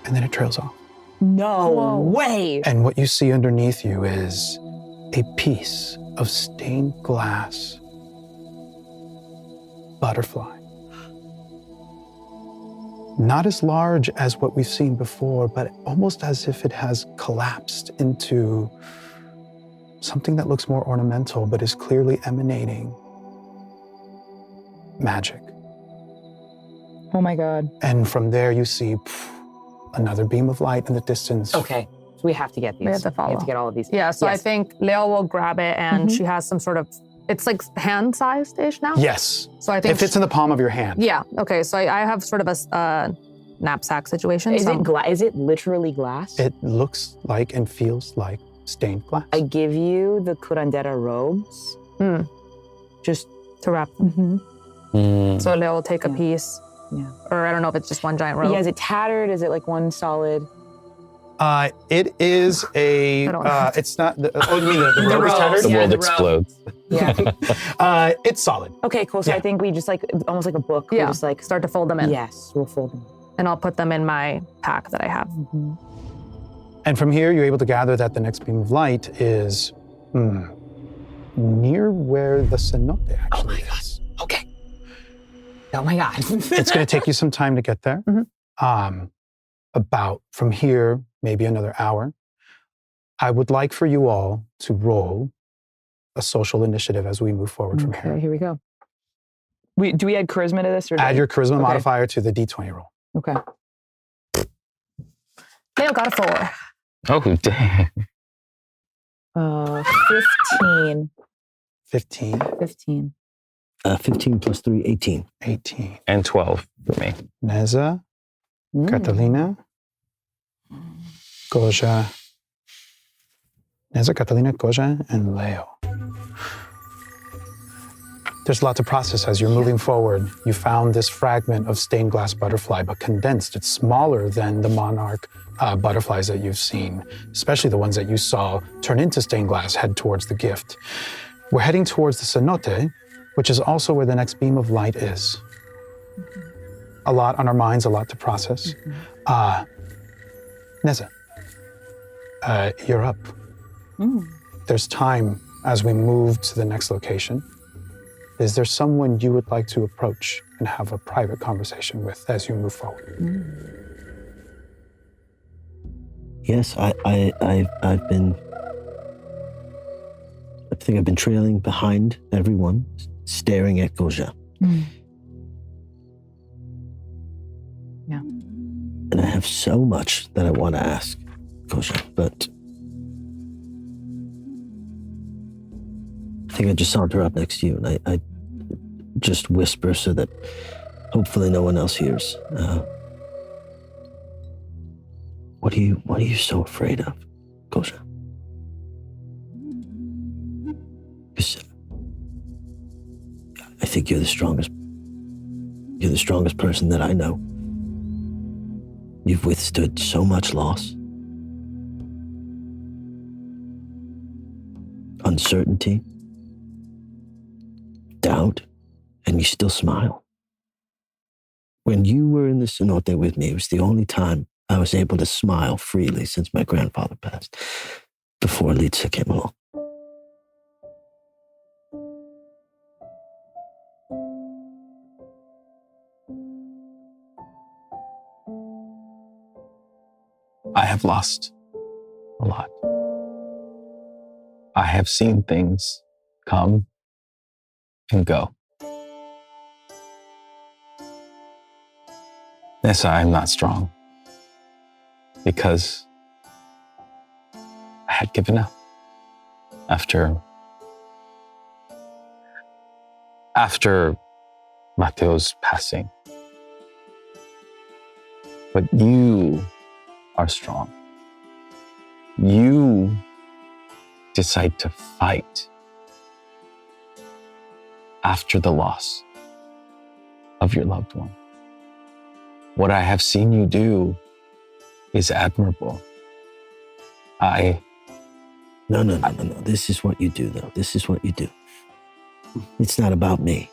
and then it trails off. No way. And what you see underneath you is a piece of stained glass butterfly. Not as large as what we've seen before, but almost as if it has collapsed into something that looks more ornamental, but is clearly emanating magic. Oh my God. And from there you see another beam of light in the distance. Okay, so we have to get these. We have to follow. We have to get all of these. Yeah, so I Yes. think Leo will grab it and she has some sort of, it's like hand-sized-ish now? Yes, So I think it fits in the palm of your hand. Yeah, okay, so I have sort of a knapsack situation. Is so is it literally glass? It looks like and feels like stained glass. I give you the curandera robes. Just to wrap them. So Leo will take a piece. Yeah. Or I don't know if it's just one giant rope. Yeah, is it tattered? Is it like one solid? It is a. I don't- It's not. Oh, you mean the robe is robe. tattered? The Yeah, world the robe. explodes. Yeah. It's solid. Okay, cool. So Yeah. I think we just like almost like a book. Yeah, We just like start to fold them in. Yes, we'll fold them. And I'll put them in my pack that I have. And from here, you're able to gather that the next beam of light is near where the cenote actually is. Okay. Oh my God. It's going to take you some time to get there. About from here, maybe another hour. I would like for you all to roll a social initiative as we move forward from Okay, here. here we go. Do we add charisma to this? Or Add your charisma Okay. modifier to the D20 roll. Okay. Leo got a 4. Oh, dang. 15. 15, 15. 15 plus 3, 18. 18. And 12 for me. Neza, Catalina, Koja, Neza, Catalina, Koja, and Leo. There's a lot to process as you're moving forward. You found this fragment of stained glass butterfly, but condensed. It's smaller than the monarch butterflies that you've seen, especially the ones that you saw turn into stained glass, head towards the gift. We're heading towards the cenote, which is also where the next beam of light is. A lot on our minds, a lot to process. Neza, you're up. There's time as we move to the next location. Is there someone you would like to approach and have a private conversation with as you move forward? Yes, I've been. I think I've been trailing behind everyone, staring at Koja. Yeah. And I have so much that I want to ask Koja, but I think I just saunter up next to you and I just whisper so that hopefully no one else hears. What are you so afraid of, Koja? 'Cause I think you're the strongest. You're the strongest person that I know. You've withstood so much loss, uncertainty, doubt, and you still smile. When you were in the cenote with me, it was the only time I was able to smile freely since my grandfather passed, before Litsa came along. I have lost a lot. I have seen things come and go. Nessa, I'm not strong because I had given up after Mateo's passing. But you are strong. You decide to fight after the loss of your loved one. what I have seen you do is admirable. No. This is what you do, though. This is what you do. It's not about me.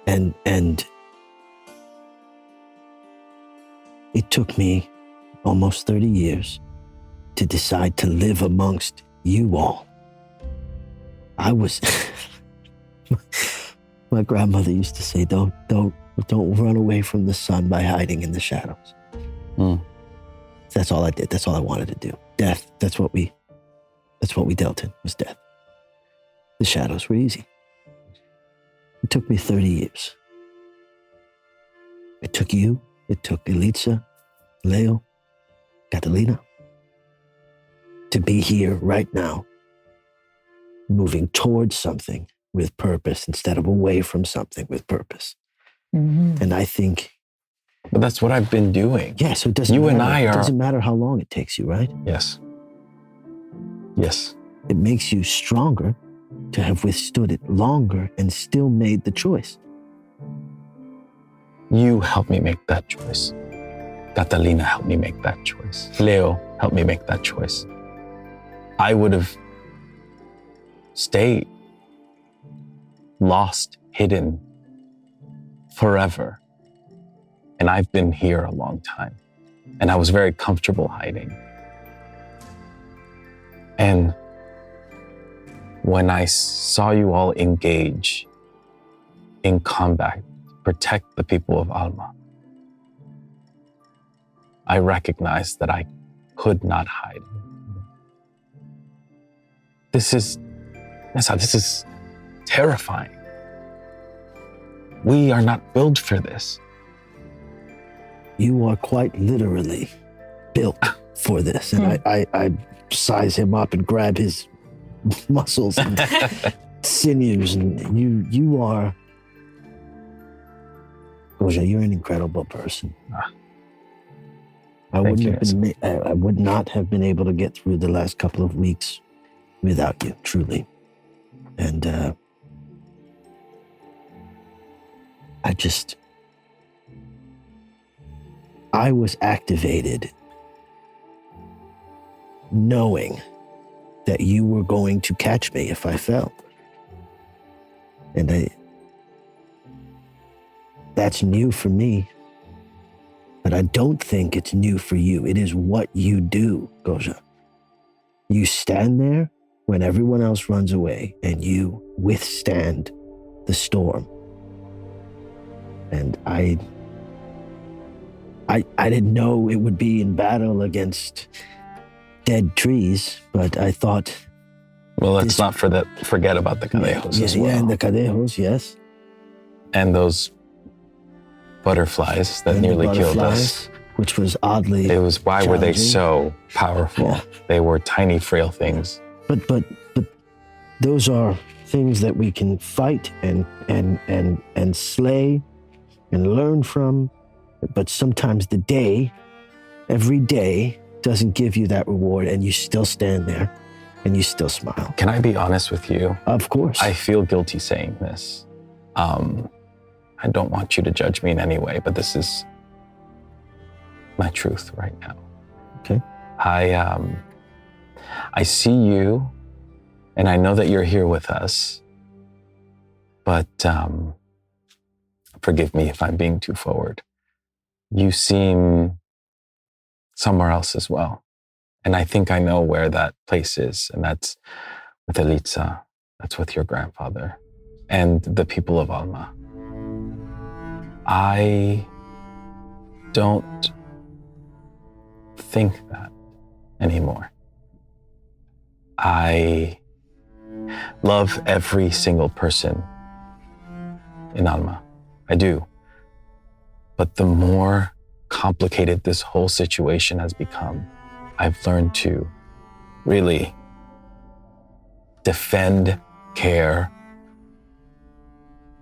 And it took me almost 30 years to decide to live amongst you all. I was... My grandmother used to say, don't run away from the sun by hiding in the shadows. That's all I did. That's all I wanted to do. Death, that's what we dealt in, was death. The shadows were easy. It took me 30 years. It took you, it took Elitza, Leo, Catalina, to be here right now, moving towards something with purpose instead of away from something with purpose. Mm-hmm. And I think... But that's what I've been doing. Yeah, so it doesn't matter. It doesn't matter how long it takes you, right? Yes. It makes you stronger to have withstood it longer and still made the choice. You helped me make that choice. Catalina helped me make that choice. Leo helped me make that choice. I would have stayed lost, hidden forever. And I've been here a long time. And I was very comfortable hiding. And when I saw you all engage in combat, protect the people of Alma, I recognized that I could not hide. This is terrifying. We are not built for this. You are quite literally built for this. And I size him up and grab his muscles and sinews. And you are, Jorge, you're an incredible person. I would not have been able to get through the last couple of weeks without you, truly. And I was activated knowing that you were going to catch me if I fell. And that's new for me. But I don't think it's new for you. It is what you do, Goja. You stand there when everyone else runs away and you withstand the storm. And I didn't know it would be in battle against dead trees, but I thought... Well, let's not forget about the cadejos as well. Yeah, and the cadejos, yes. And those butterflies that nearly killed us. Which was oddly It was, why were they so powerful? Yeah. They were tiny, frail things. But those are things that we can fight and slay and learn from. But sometimes every day doesn't give you that reward, and you still stand there and you still smile. Can I be honest with you? Of course. I feel guilty saying this. I don't want you to judge me in any way, but this is my truth right now. Okay. I see you, and I know that you're here with us, but forgive me if I'm being too forward. You seem somewhere else as well. And I think I know where that place is, and that's with Elitza, that's with your grandfather, and the people of Alma. I don't think that anymore. I love every single person in Alma. I do. But the more complicated this whole situation has become, I've learned to really defend, care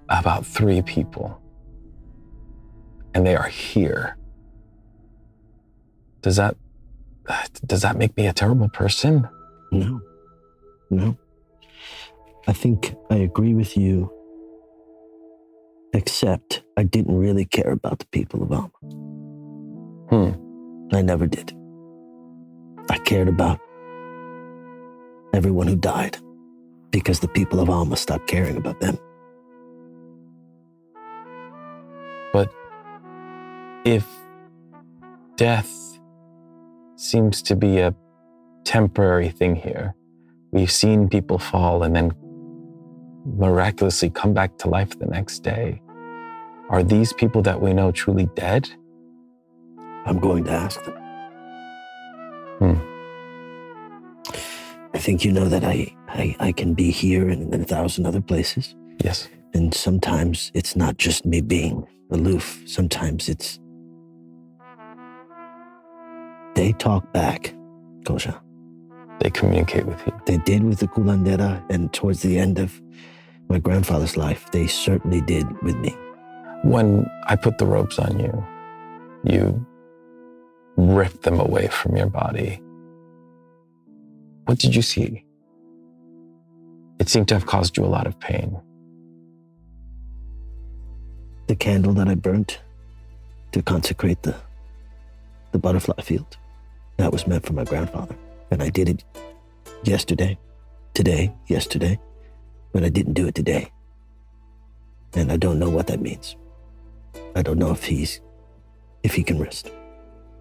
about 3 people. And they are here. Does that make me a terrible person? No. I think I agree with you Except I didn't really care about the people of Alma. I never did. I cared about everyone who died because the people of Alma stopped caring about them. But if death seems to be a temporary thing here, we've seen people fall and then miraculously come back to life the next day. Are these people that we know truly dead? I'm going to ask them. I think you know that I can be here and in 1,000 other places. Yes. And sometimes it's not just me being aloof. Sometimes it's... They talk back, Kosha. They communicate with you. They did with the curandera, and towards the end of my grandfather's life, they certainly did with me. When I put the ropes on you, you ripped them away from your body. What did you see? It seemed to have caused you a lot of pain. The candle that I burnt to consecrate the butterfly field, that was meant for my grandfather. And I did it yesterday, but I didn't do it today. And I don't know what that means. I don't know if he can rest.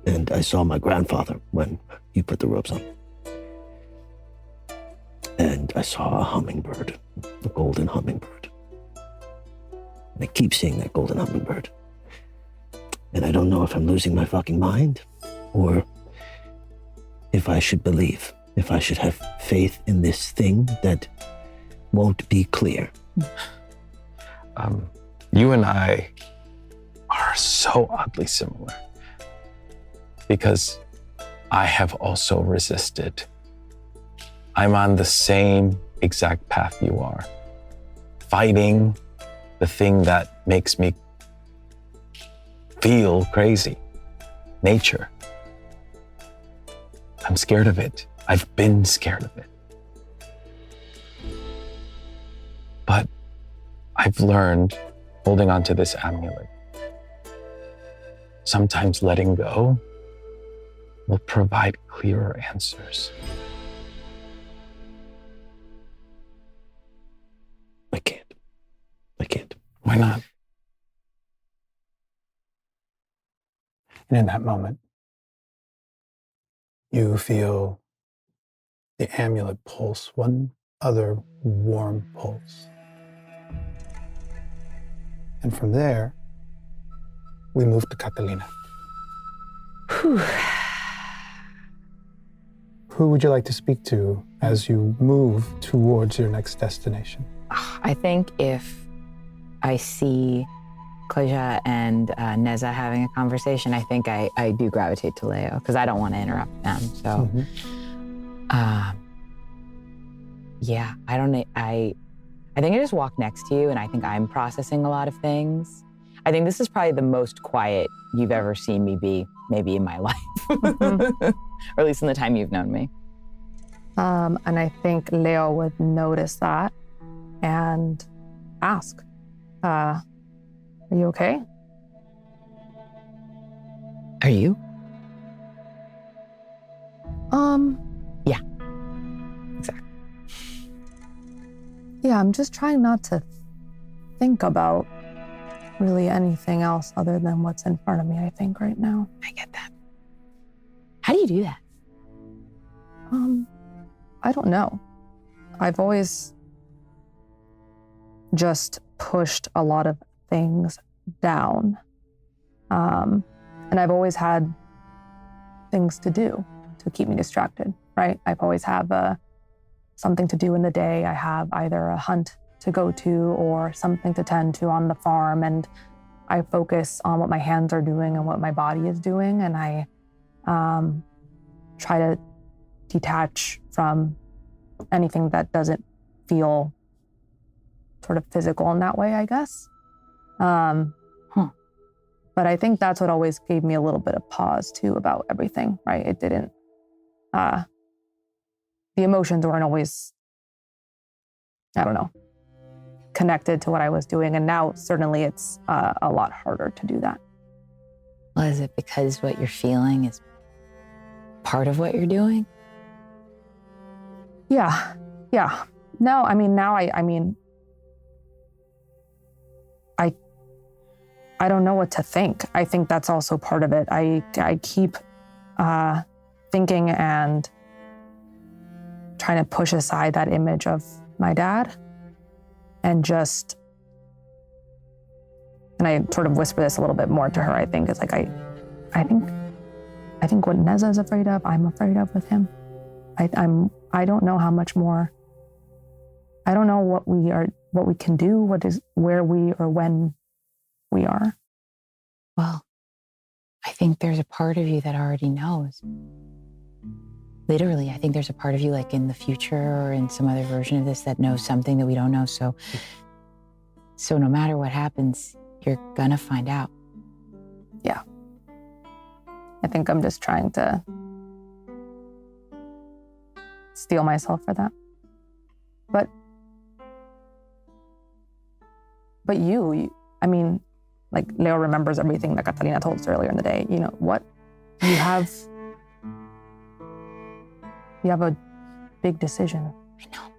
And I saw my grandfather when you put the ropes on. And I saw a hummingbird, a golden hummingbird. And I keep seeing that golden hummingbird. And I don't know if I'm losing my fucking mind or if I should believe, if I should have faith in this thing that won't be clear. You and I are so oddly similar because I have also resisted. I'm on the same exact path you are, fighting the thing that makes me feel crazy, nature. I'm scared of it. I've been scared of it. But I've learned, holding on to this amulet, sometimes letting go will provide clearer answers. I can't. Why not? And in that moment, you feel the amulet pulse, one other warm pulse. And from there, we move to Catalina. Who would you like to speak to as you move towards your next destination? I think if I see Clivia and Neza having a conversation, I think I do gravitate to Leo because I don't want to interrupt them. So, yeah, I don't know. I think I just walk next to you and I think I'm processing a lot of things. I think this is probably the most quiet you've ever seen me be, maybe in my life, or at least in the time you've known me. And I think Leo would notice that and ask, are you okay? Are you? Yeah. Exactly. Yeah, I'm just trying not to think about really anything else other than what's in front of me, I think, right now. I get that. How do you do that? I don't know. I've always just pushed a lot of things down. And I've always had things to do to keep me distracted, right? I've always have something to do in the day. I have either a hunt to go to or something to tend to on the farm. And I focus on what my hands are doing and what my body is doing. And I try to detach from anything that doesn't feel sort of physical in that way, I guess. But I think that's what always gave me a little bit of pause too about everything, right? It didn't, the emotions weren't always, I don't know, connected to what I was doing. And now certainly it's a lot harder to do that. Well, is it because what you're feeling is part of what you're doing? Yeah. No, I mean, now I don't know what to think. I think that's also part of it. I keep thinking and trying to push aside that image of my dad and I sort of whisper this a little bit more to her. I think it's like, I think what Neza is afraid of, I'm afraid of with him. I don't know how much more. I don't know what we can do, where we or when we are. Well, I think there's a part of you that already knows. Literally, I think there's a part of you like in the future or in some other version of this that knows something that we don't know. So no matter what happens, you're gonna find out. Yeah. I think I'm just trying to steel myself for that. But you, I mean, like Leo remembers everything that Catalina told us earlier in the day. You know, what? You have a big decision. I know.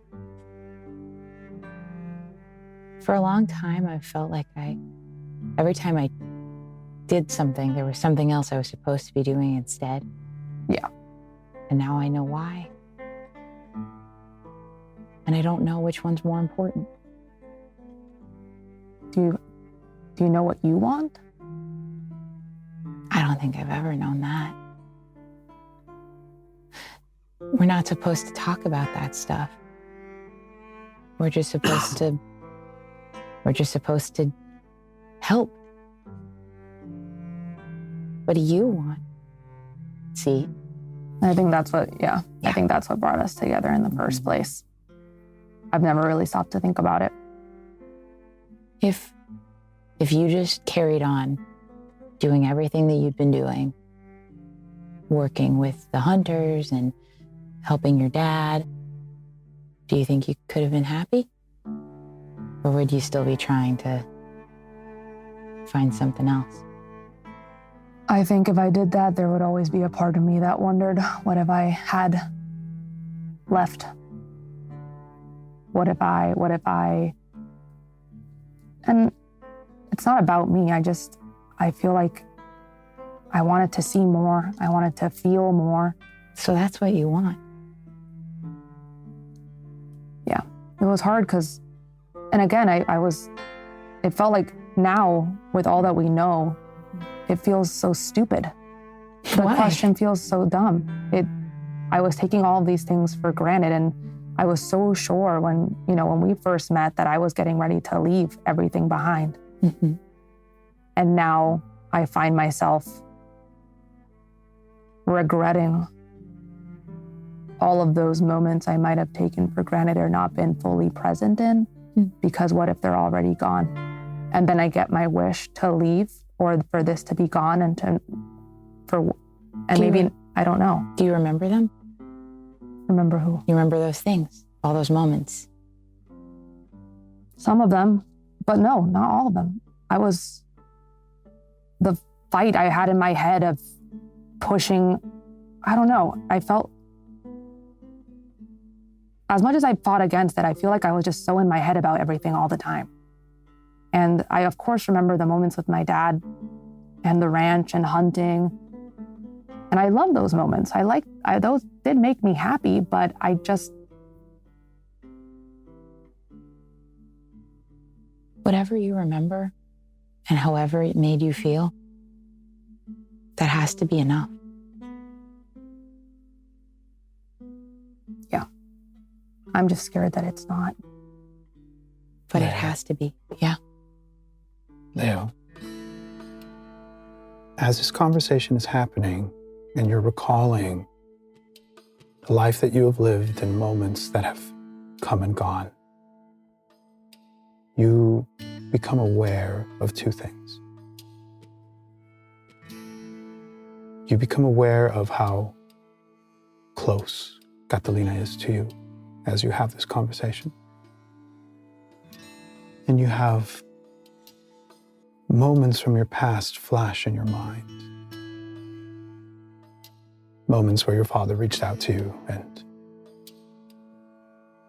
For a long time, I felt like every time I did something, there was something else I was supposed to be doing instead. Yeah. And now I know why. And I don't know which one's more important. Do you know what you want? I don't think I've ever known that. We're not supposed to talk about that stuff. We're just supposed to help. What do you want? See? I think that's what, I think that's what brought us together in the first place. I've never really stopped to think about it. If you just carried on doing everything that you'd been doing, working with the hunters and helping your dad, do you think you could have been happy? Or would you still be trying to find something else? I think if I did that, there would always be a part of me that wondered, what if I had left? What if I, and it's not about me. I feel like I wanted to see more. I wanted to feel more. So that's what you want. Yeah, it was hard because, and again, it felt like now with all that we know, it feels so stupid. The Why? question feels so dumb. I was taking all of these things for granted, and I was so sure when we first met that I was getting ready to leave everything behind. Mm-hmm. And now I find myself regretting all of those moments I might have taken for granted or not been fully present in, because what if they're already gone? And then I get my wish to leave or for this to be gone I don't know. Do you remember them? Remember who? You remember those things, all those moments? Some of them, but no, not all of them. The fight I had in my head of pushing, I don't know. I felt, as much as I fought against it, I feel like I was just so in my head about everything all the time. And I, of course, remember the moments with my dad and the ranch and hunting. And I love those moments. Those did make me happy, but I just... Whatever you remember and however it made you feel, that has to be enough. Yeah. I'm just scared that it's not. But it has to be, yeah. Leo, as this conversation is happening and you're recalling the life that you have lived and moments that have come and gone, you become aware of two things. You become aware of how close Catalina is to you as you have this conversation. And you have moments from your past flash in your mind. Moments where your father reached out to you and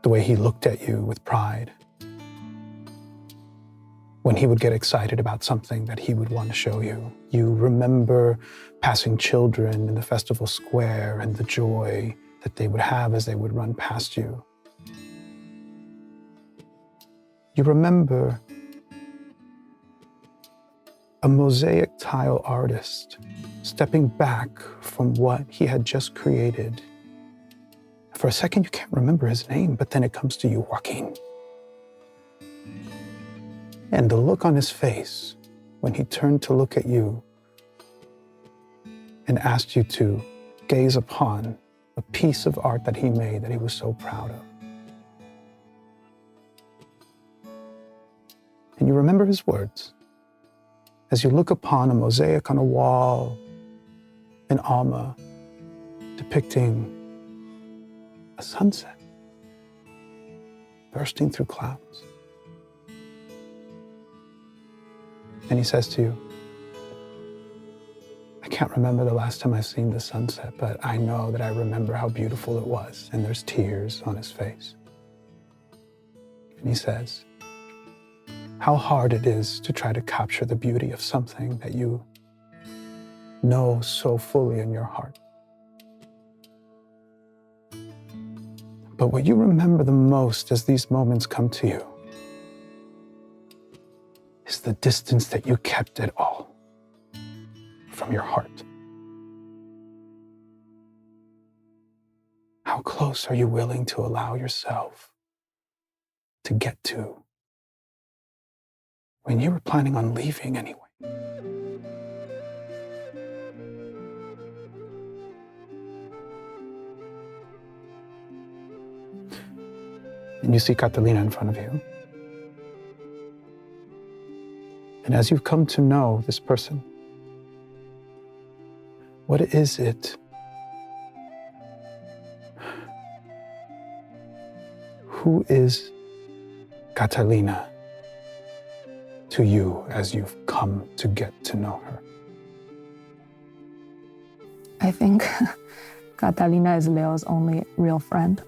the way he looked at you with pride. When he would get excited about something that he would want to show you. You remember passing children in the festival square and the joy that they would have as they would run past you. You remember a mosaic tile artist stepping back from what he had just created. For a second, you can't remember his name, but then it comes to you, Joaquin. And the look on his face when he turned to look at you and asked you to gaze upon a piece of art that he made that he was so proud of. And you remember his words as you look upon a mosaic on a wall in Alma depicting a sunset bursting through clouds. And he says to you, I can't remember the last time I've seen the sunset, but I know that I remember how beautiful it was. And there's tears on his face. And he says, how hard it is to try to capture the beauty of something that you know so fully in your heart. But what you remember the most as these moments come to you is the distance that you kept it all from your heart. How close are you willing to allow yourself to get to when you were planning on leaving anyway? And you see Catalina in front of you. And as you've come to know this person, what is it? Who is Catalina to you as you've come to get to know her? I think Catalina is Leo's only real friend.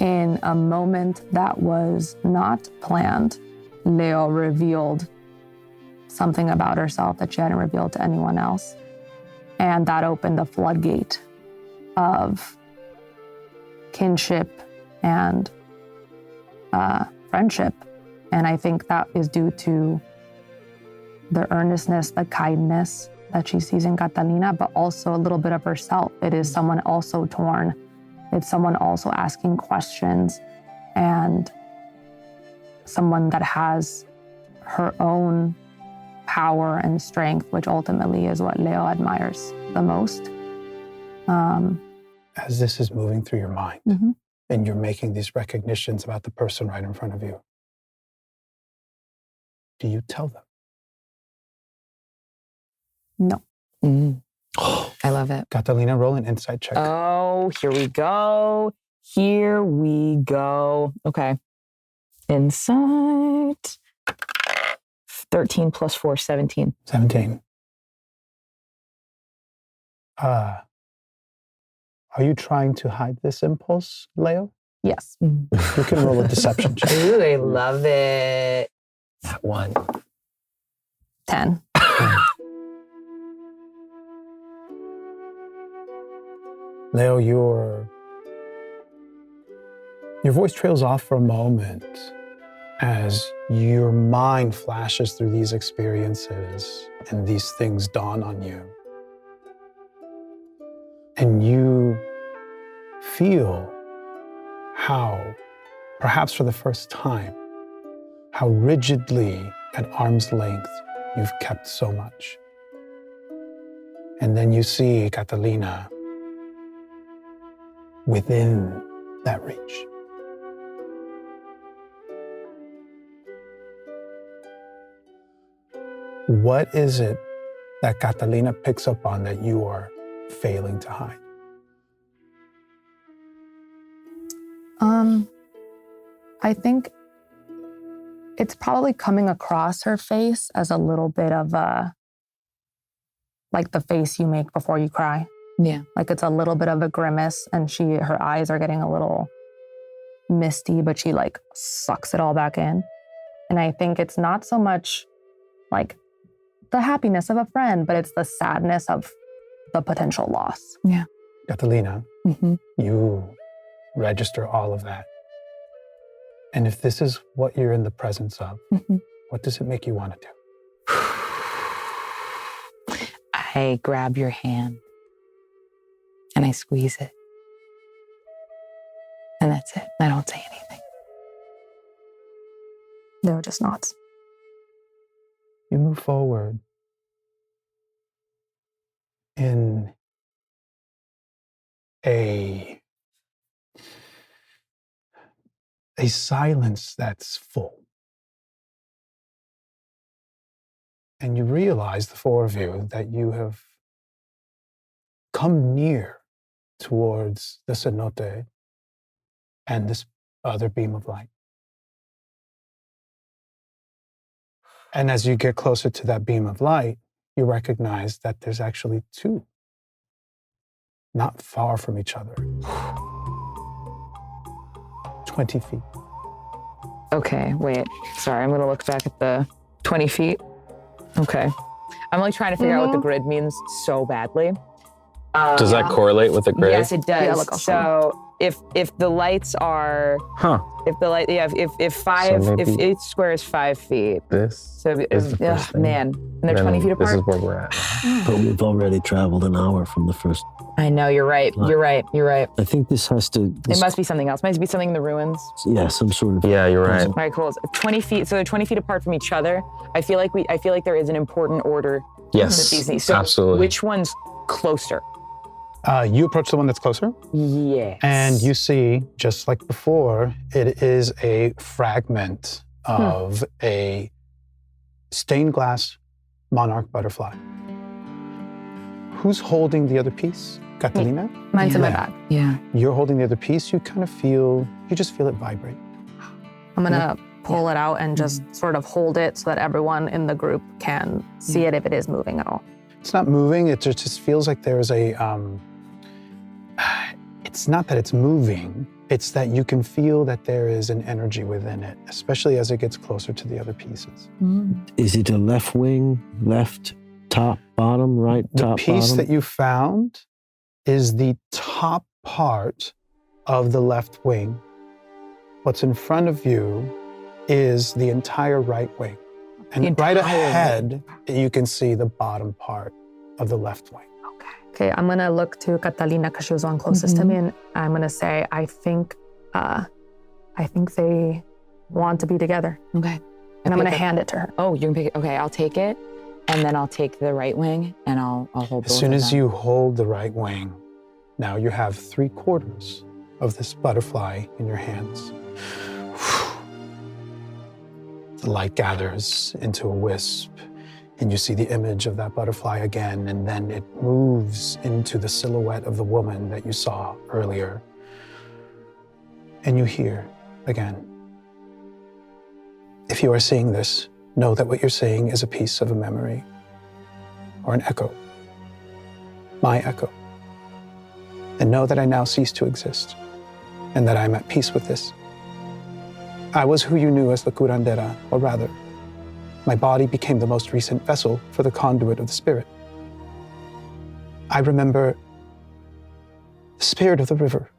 In a moment that was not planned, Leo revealed something about herself that she hadn't revealed to anyone else. And that opened the floodgate of kinship and friendship. And I think that is due to the earnestness, the kindness that she sees in Catalina, but also a little bit of herself. It is someone also torn. It's someone also asking questions, and someone that has her own power and strength, which ultimately is what Leo admires the most. As this is moving through your mind, and you're making these recognitions about the person right in front of you, do you tell them? No. I love it. Catalina, roll an insight check. Oh, here we go. Here we go. Okay. Insight. 13 plus 4, 17. 17. Are you trying to hide this impulse, Leo? Yes. You can roll a deception check. Ooh, I love it. That one. 10. Leo, your voice trails off for a moment as your mind flashes through these experiences and these things dawn on you. And you feel how, perhaps for the first time, how rigidly at arm's length you've kept so much. And then you see Catalina within that reach. What is it that Catalina picks up on that you are failing to hide? I think it's probably coming across her face as a little bit of like the face you make before you cry. Yeah. Like it's a little bit of a grimace and her eyes are getting a little misty, but she like sucks it all back in. And I think it's not so much like the happiness of a friend, but it's the sadness of the potential loss. Yeah. Catalina, you register all of that. And if this is what you're in the presence of, what does it make you want to do? I grab your hand and I squeeze it. And that's it. I don't say anything. Leo just nods. You move forward in a silence that's full. And you realize, the four of you, that you have come near towards the cenote and this other beam of light. And as you get closer to that beam of light, you recognize that there's actually two, not far from each other. 20 feet. Okay, wait. Sorry, I'm gonna look back at the 20 feet. Okay. I'm like trying to figure out what the grid means so badly. Does that correlate with the grid? Yes, it does. Yeah, look, I'll show if the lights are, if the light, yeah, if each square is 5 feet. This So is the first thing. man, and they're 20 feet apart. This is where we're at. But we've already traveled an hour from the first. I know, you're right. You're right. You're right. I think this has to. It must be something else. Must be something in the ruins. Yeah, some sort of. Yeah, you're right. All right, cool. 20 feet. So they're 20 feet apart from each other. I feel like there is an important order. Yes, that these need. So absolutely. Which one's closer? You approach the one that's closer, Yes. and you see, just like before, it is a fragment of a stained glass monarch butterfly. Who's holding the other piece? Catalina? Mine's in my Yeah. bag. Yeah. You're holding the other piece. You just feel it vibrate. I'm gonna pull it out and just sort of hold it so that everyone in the group can see it if it is moving at all. It's not moving. It just feels like there's a, it's not that it's moving. It's that you can feel that there is an energy within it, especially as it gets closer to the other pieces. Is it a left wing, left, top, bottom, right, The top, piece bottom? that you found is the top part of the left wing. What's in front of you is the entire right wing. And right ahead, you can see the bottom part of the left wing. Okay, I'm gonna look to Catalina because she was one closest to me, and I'm gonna say, I think they want to be together, Okay. and I'm gonna hand it to her. Oh, you can pick it. Okay, I'll take it, and then I'll take the right wing, and I'll hold. As soon as you hold the right wing, now you have 3/4 of this butterfly in your hands. The light gathers into a wisp, and you see the image of that butterfly again, and then it moves into the silhouette of the woman that you saw earlier. And you hear again. If you are seeing this, know that what you're seeing is a piece of a memory or an echo, my echo. And know that I now cease to exist, and that I'm at peace with this. I was who you knew as the curandera, or rather, my body became the most recent vessel for the conduit of the spirit. I remember the spirit of the river,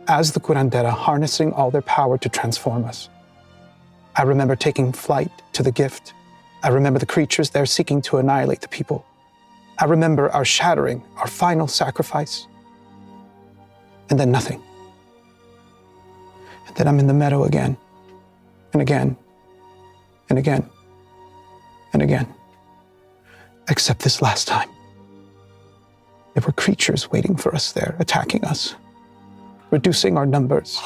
as the curandera harnessing all their power to transform us. I remember taking flight to the gift. I remember the creatures there seeking to annihilate the people. I remember our shattering, our final sacrifice. And then nothing. And then I'm in the meadow again, and again, and again, and again. Except this last time. There were creatures waiting for us there, attacking us, reducing our numbers.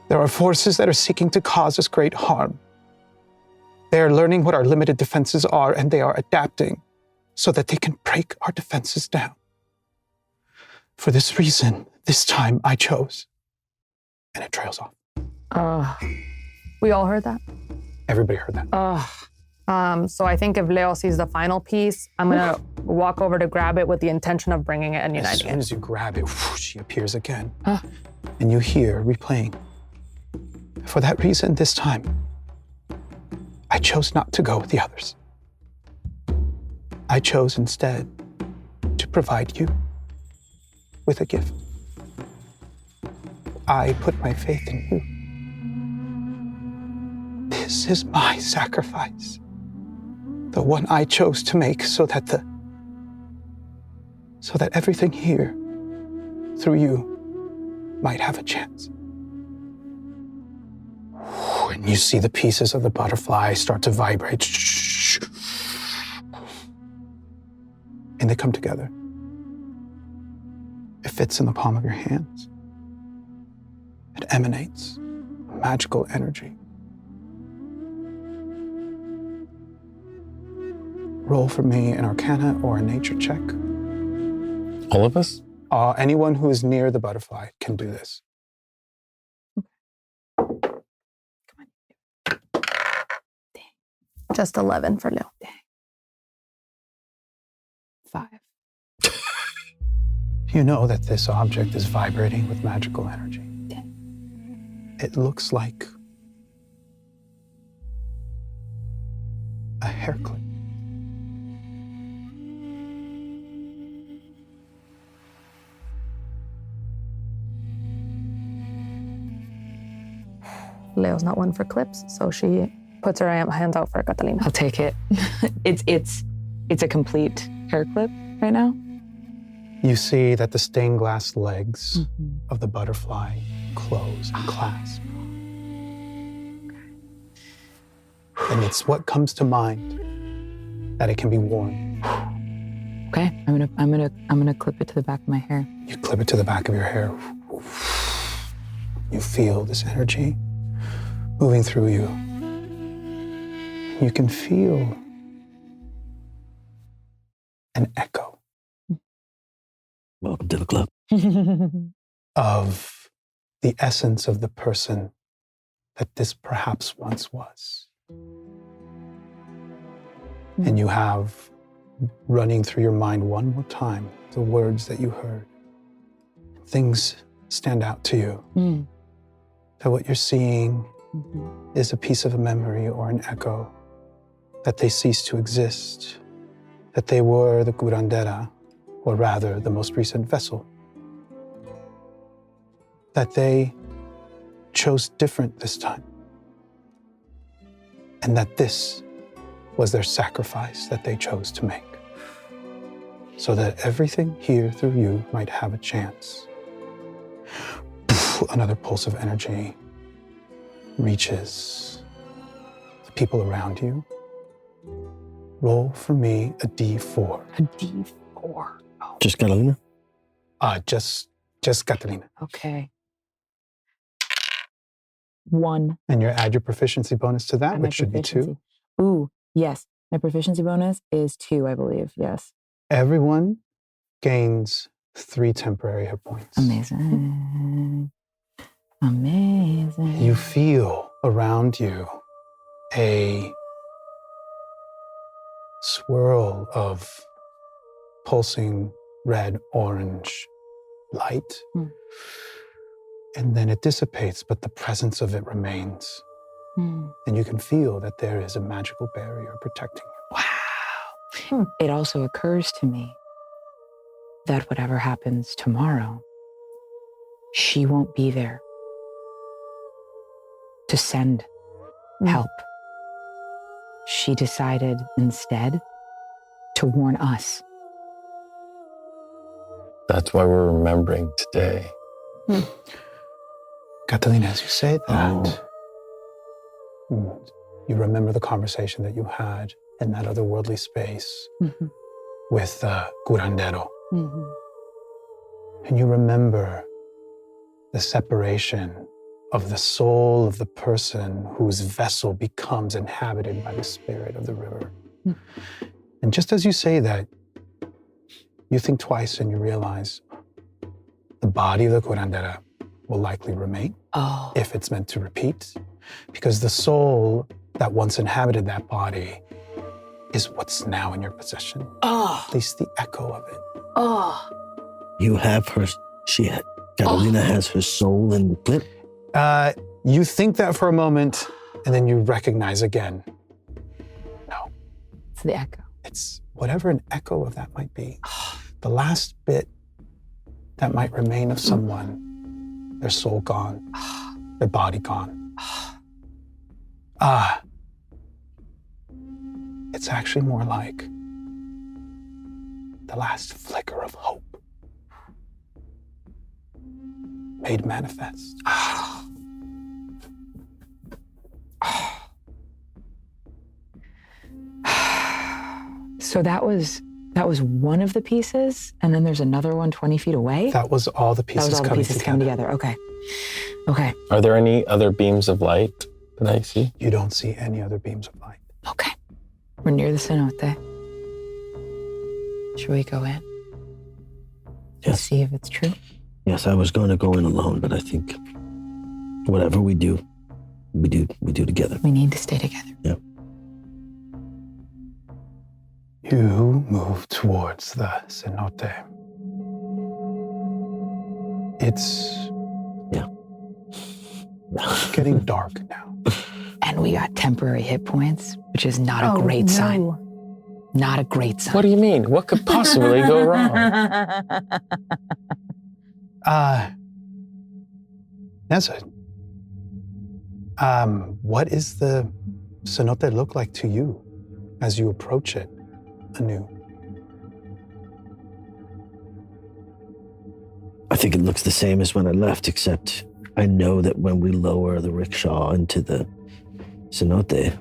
There are forces that are seeking to cause us great harm. They are learning what our limited defenses are, and they are adapting so that they can break our defenses down. For this reason, this time I chose and it trails off. We all heard that? Everybody heard that. So I think if Leo sees the final piece, I'm gonna walk over to grab it with the intention of bringing it and As uniting soon it. as you grab it, whoosh, she appears again. And you hear replaying. For that reason, this time, I chose not to go with the others. I chose instead to provide you with a gift. I put my faith in you. This is my sacrifice. The one I chose to make so that everything here through you might have a chance. And you see the pieces of the butterfly start to vibrate. And they come together. It fits in the palm of your hands. It emanates magical energy. Roll for me an Arcana or a Nature check. All of us? Anyone who is near the butterfly can do this. Just 11 for Leo. 5. You know that this object is vibrating with magical energy. It looks like a hair clip. Leo's not one for clips, so she puts her hands out for Catalina. I'll take it. It's a complete hair clip right now. You see that the stained glass legs of the butterfly close and clasp. And it's what comes to mind that it can be worn. Okay, I'm gonna clip it to the back of my hair. You clip it to the back of your hair. You feel this energy moving through you. You can feel an echo Welcome to the club. of the essence of the person that this perhaps once was. And you have running through your mind one more time the words that you heard. Things stand out to you. That what you're seeing is a piece of a memory or an echo, that they ceased to exist, that they were the curandera, or rather the most recent vessel, that they chose different this time, and that this was their sacrifice that they chose to make, so that everything here through you might have a chance. Another pulse of energy reaches the people around you. Roll for me a D4. A D4. Oh, Just Catalina? Just Catalina. okay. 1. And you add your proficiency bonus to that, And my which should be 2. proficiency. Ooh, yes. My proficiency bonus is 2, I believe. Yes. Everyone gains 3 temporary hit points. Amazing. Amazing. You feel around you a swirl of pulsing red, orange light. And then it dissipates, but the presence of it remains. And you can feel that there is a magical barrier protecting you. Wow. It also occurs to me that whatever happens tomorrow, she won't be there to send help. She decided instead to warn us. That's why we're remembering today. Catalina, as you say that, you remember the conversation that you had in that otherworldly space with curandero. And you remember the separation of the soul of the person whose vessel becomes inhabited by the spirit of the river. And just as you say that, you think twice and you realize the body of the curandera will likely remain Oh. if it's meant to repeat, because the soul that once inhabited that body is what's now in your possession. Oh. At least the echo of it. Oh. You have her, Catalina has her soul in the clip. You think that for a moment, and then you recognize again. No, It's the echo. it's whatever an echo of that might be. The last bit that might remain of someone, their soul gone, their body gone. It's actually more like the last flicker of hope made manifest. So that was one of the pieces, and then there's another one 20 feet away? That was all the That pieces was all the coming pieces together. coming together. Okay. Okay. Are there any other beams of light that I see? You don't see any other beams of light. Okay. We're near the cenote. Should we go in? Yes. See if it's true? Yes, I was going to go in alone, but I think whatever we do together. We need to stay together. Yeah. You move towards the cenote. It's getting dark now. And we got temporary hit points, which is not a great sign. Not a great sign. What do you mean? What could possibly go wrong? Neza, what is the cenote look like to you as you approach it anew? I think it looks the same as when I left, except I know that when we lower the rickshaw into the cenote,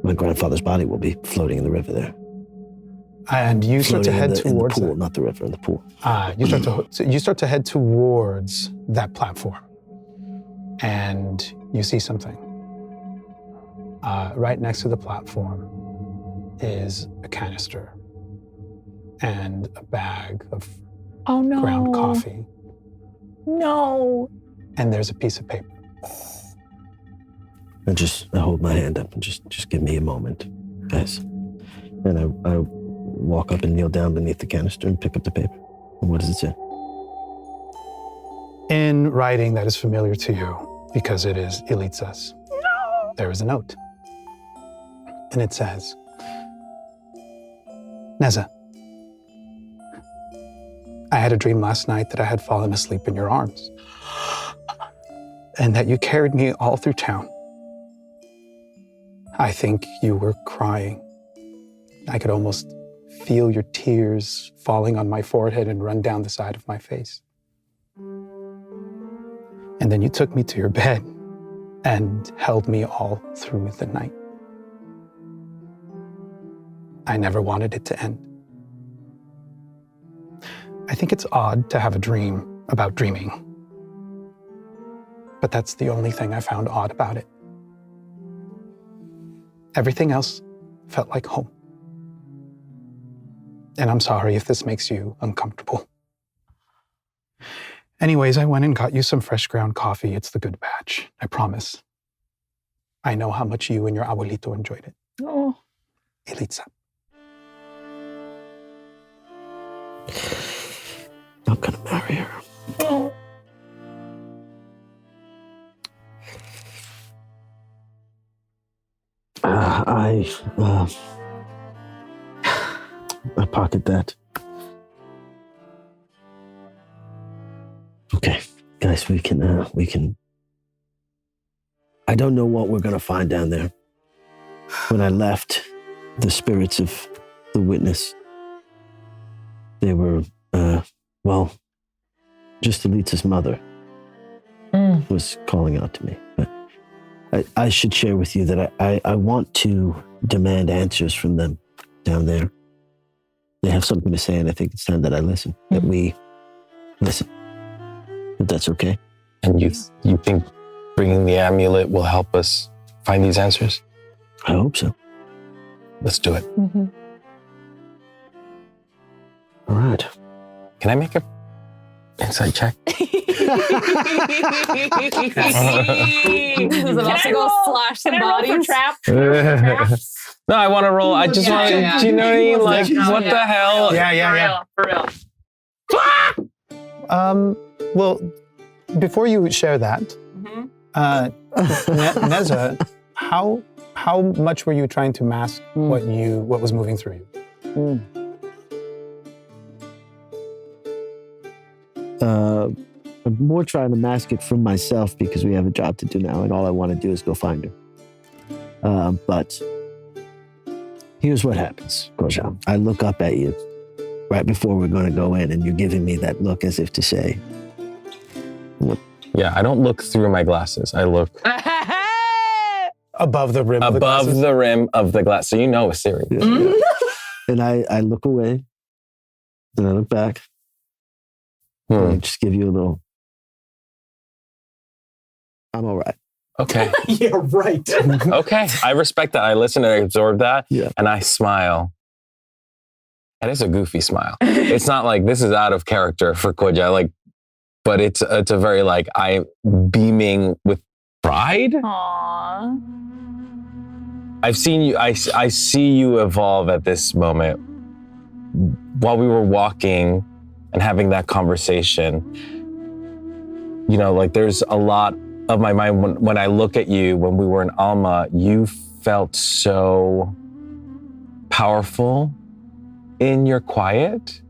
my grandfather's body will be floating in the river there. And you start to head in the towards pool, it. not the river, in the pool. You start to head towards that platform, and you see something. Right next to the platform is a canister and a bag of ground coffee, No. and there's a piece of paper. I hold my hand up and just give me a moment, guys. And I walk up and kneel down beneath the canister and pick up the paper. And what does it say? In writing that is familiar to you, because it is Ilitza's, there is a note. And it says, Neza, I had a dream last night that I had fallen asleep in your arms, and that you carried me all through town. I think you were crying. I could almost feel your tears falling on my forehead and run down the side of my face. And then you took me to your bed and held me all through the night. I never wanted it to end. I think it's odd to have a dream about dreaming, but that's the only thing I found odd about it. Everything else felt like home. And I'm sorry if this makes you uncomfortable. Anyways, I went and got you some fresh ground coffee. It's the good batch, I promise. I know how much you and your abuelito enjoyed it. Oh. Ilitza. I'm gonna marry her. Oh. I pocket that. Okay, guys, we can. I don't know what we're gonna find down there. When I left, the spirits of the witness, they were, just Elitza's mother was calling out to me. But I should share with you that I want to demand answers from them down there. They have something to say, and I think it's time that I listen, that we listen. If that's okay. And you think bringing the amulet will help us find these answers? I hope so. Let's do it. All right. Can I make a Insight check. He's about to go slash some bodies. No, I want to roll. I just want to, do you know what I mean? Like, what the hell? Yeah. For real. Well, before you share that, Neza, how much were you trying to mask what was moving through you? I'm more trying to mask it from myself because we have a job to do now, and all I want to do is go find her. But here's what happens, Carbajal. I look up at you right before we're going to go in, and you're giving me that look as if to say, "What?" Yeah, I don't look through my glasses. I look Above the rim of the above glasses? the rim of the glass. So you know it's serious. Yeah. And I look away, and I look back, and I just give you a little, I'm all right. Okay. Yeah, right. Okay. I respect that. I listen and I absorb that. Yeah. And I smile. And it's a goofy smile. It's not like this is out of character for Quolla, but it's a very I'm beaming with pride. Aww. I've seen you, I see you evolve at this moment. While we were walking and having that conversation, there's a lot of my mind when I look at you, when we were in Alma, you felt so powerful in your quiet,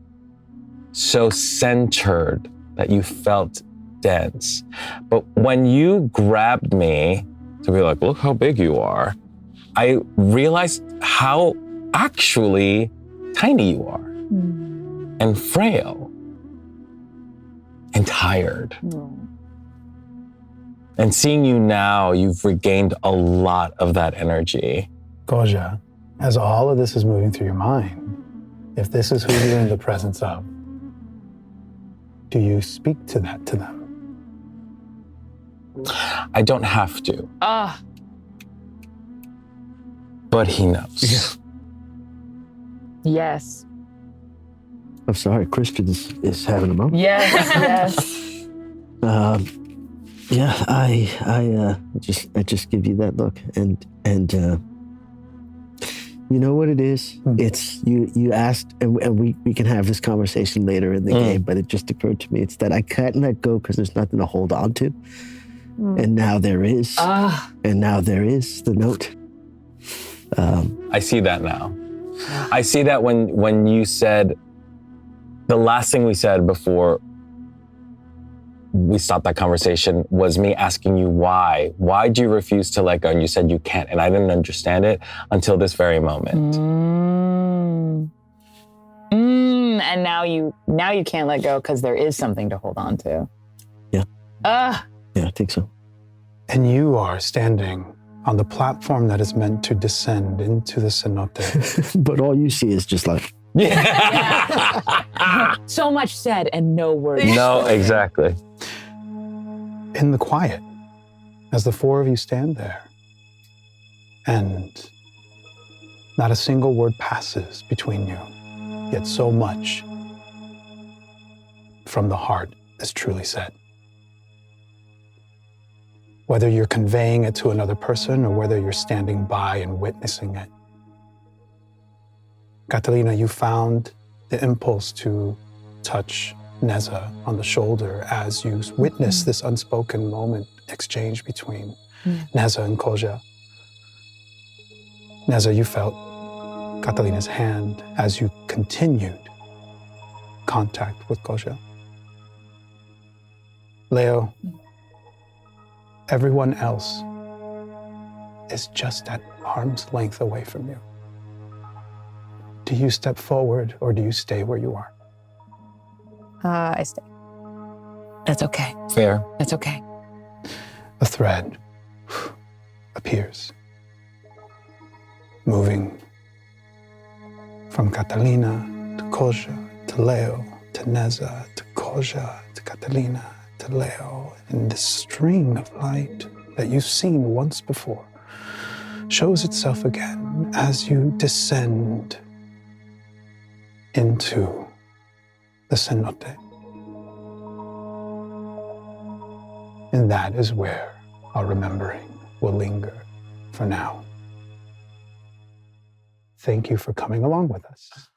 so centered that you felt dense. But when you grabbed me to be like, look how big you are, I realized how actually tiny you are and frail and tired. And seeing you now, you've regained a lot of that energy. Carbajal, as all of this is moving through your mind, if this is who you're in the presence of, do you speak to that to them? I don't have to. But he knows. Yes. I'm sorry, Christian is having a moment. Yes. Yeah, I just give you that look, and you know what it is? It's you asked, and we can have this conversation later in the game, but it just occurred to me, it's that I can't let go because there's nothing to hold on to, and now there is, and now there is the note. I see that now. I see that when you said, the last thing we said before we stopped that conversation was me asking you why. Why do you refuse to let go? And you said you can't. And I didn't understand it until this very moment. And now you can't let go because there is something to hold on to. Yeah. Yeah, I think so. And you are standing on the platform that is meant to descend into the cenote. But all you see is just like... So much said and no words. No, exactly. In the quiet, as the four of you stand there, and not a single word passes between you, yet so much from the heart is truly said. Whether you're conveying it to another person or whether you're standing by and witnessing it. Catalina, you found the impulse to touch Neza on the shoulder as you witnessed this unspoken moment exchange between Neza and Carbajal. Neza, you felt Catalina's hand as you continued contact with Carbajal. Leo, everyone else is just at arm's length away from you. Do you step forward or do you stay where you are? I stay. That's okay. Fair. That's okay. A thread appears, moving from Catalina to Carbajal to Leo to Neza to Carbajal to Catalina to Leo, and this string of light that you've seen once before shows itself again as you descend into the cenote. And that is where our remembering will linger for now. Thank you for coming along with us.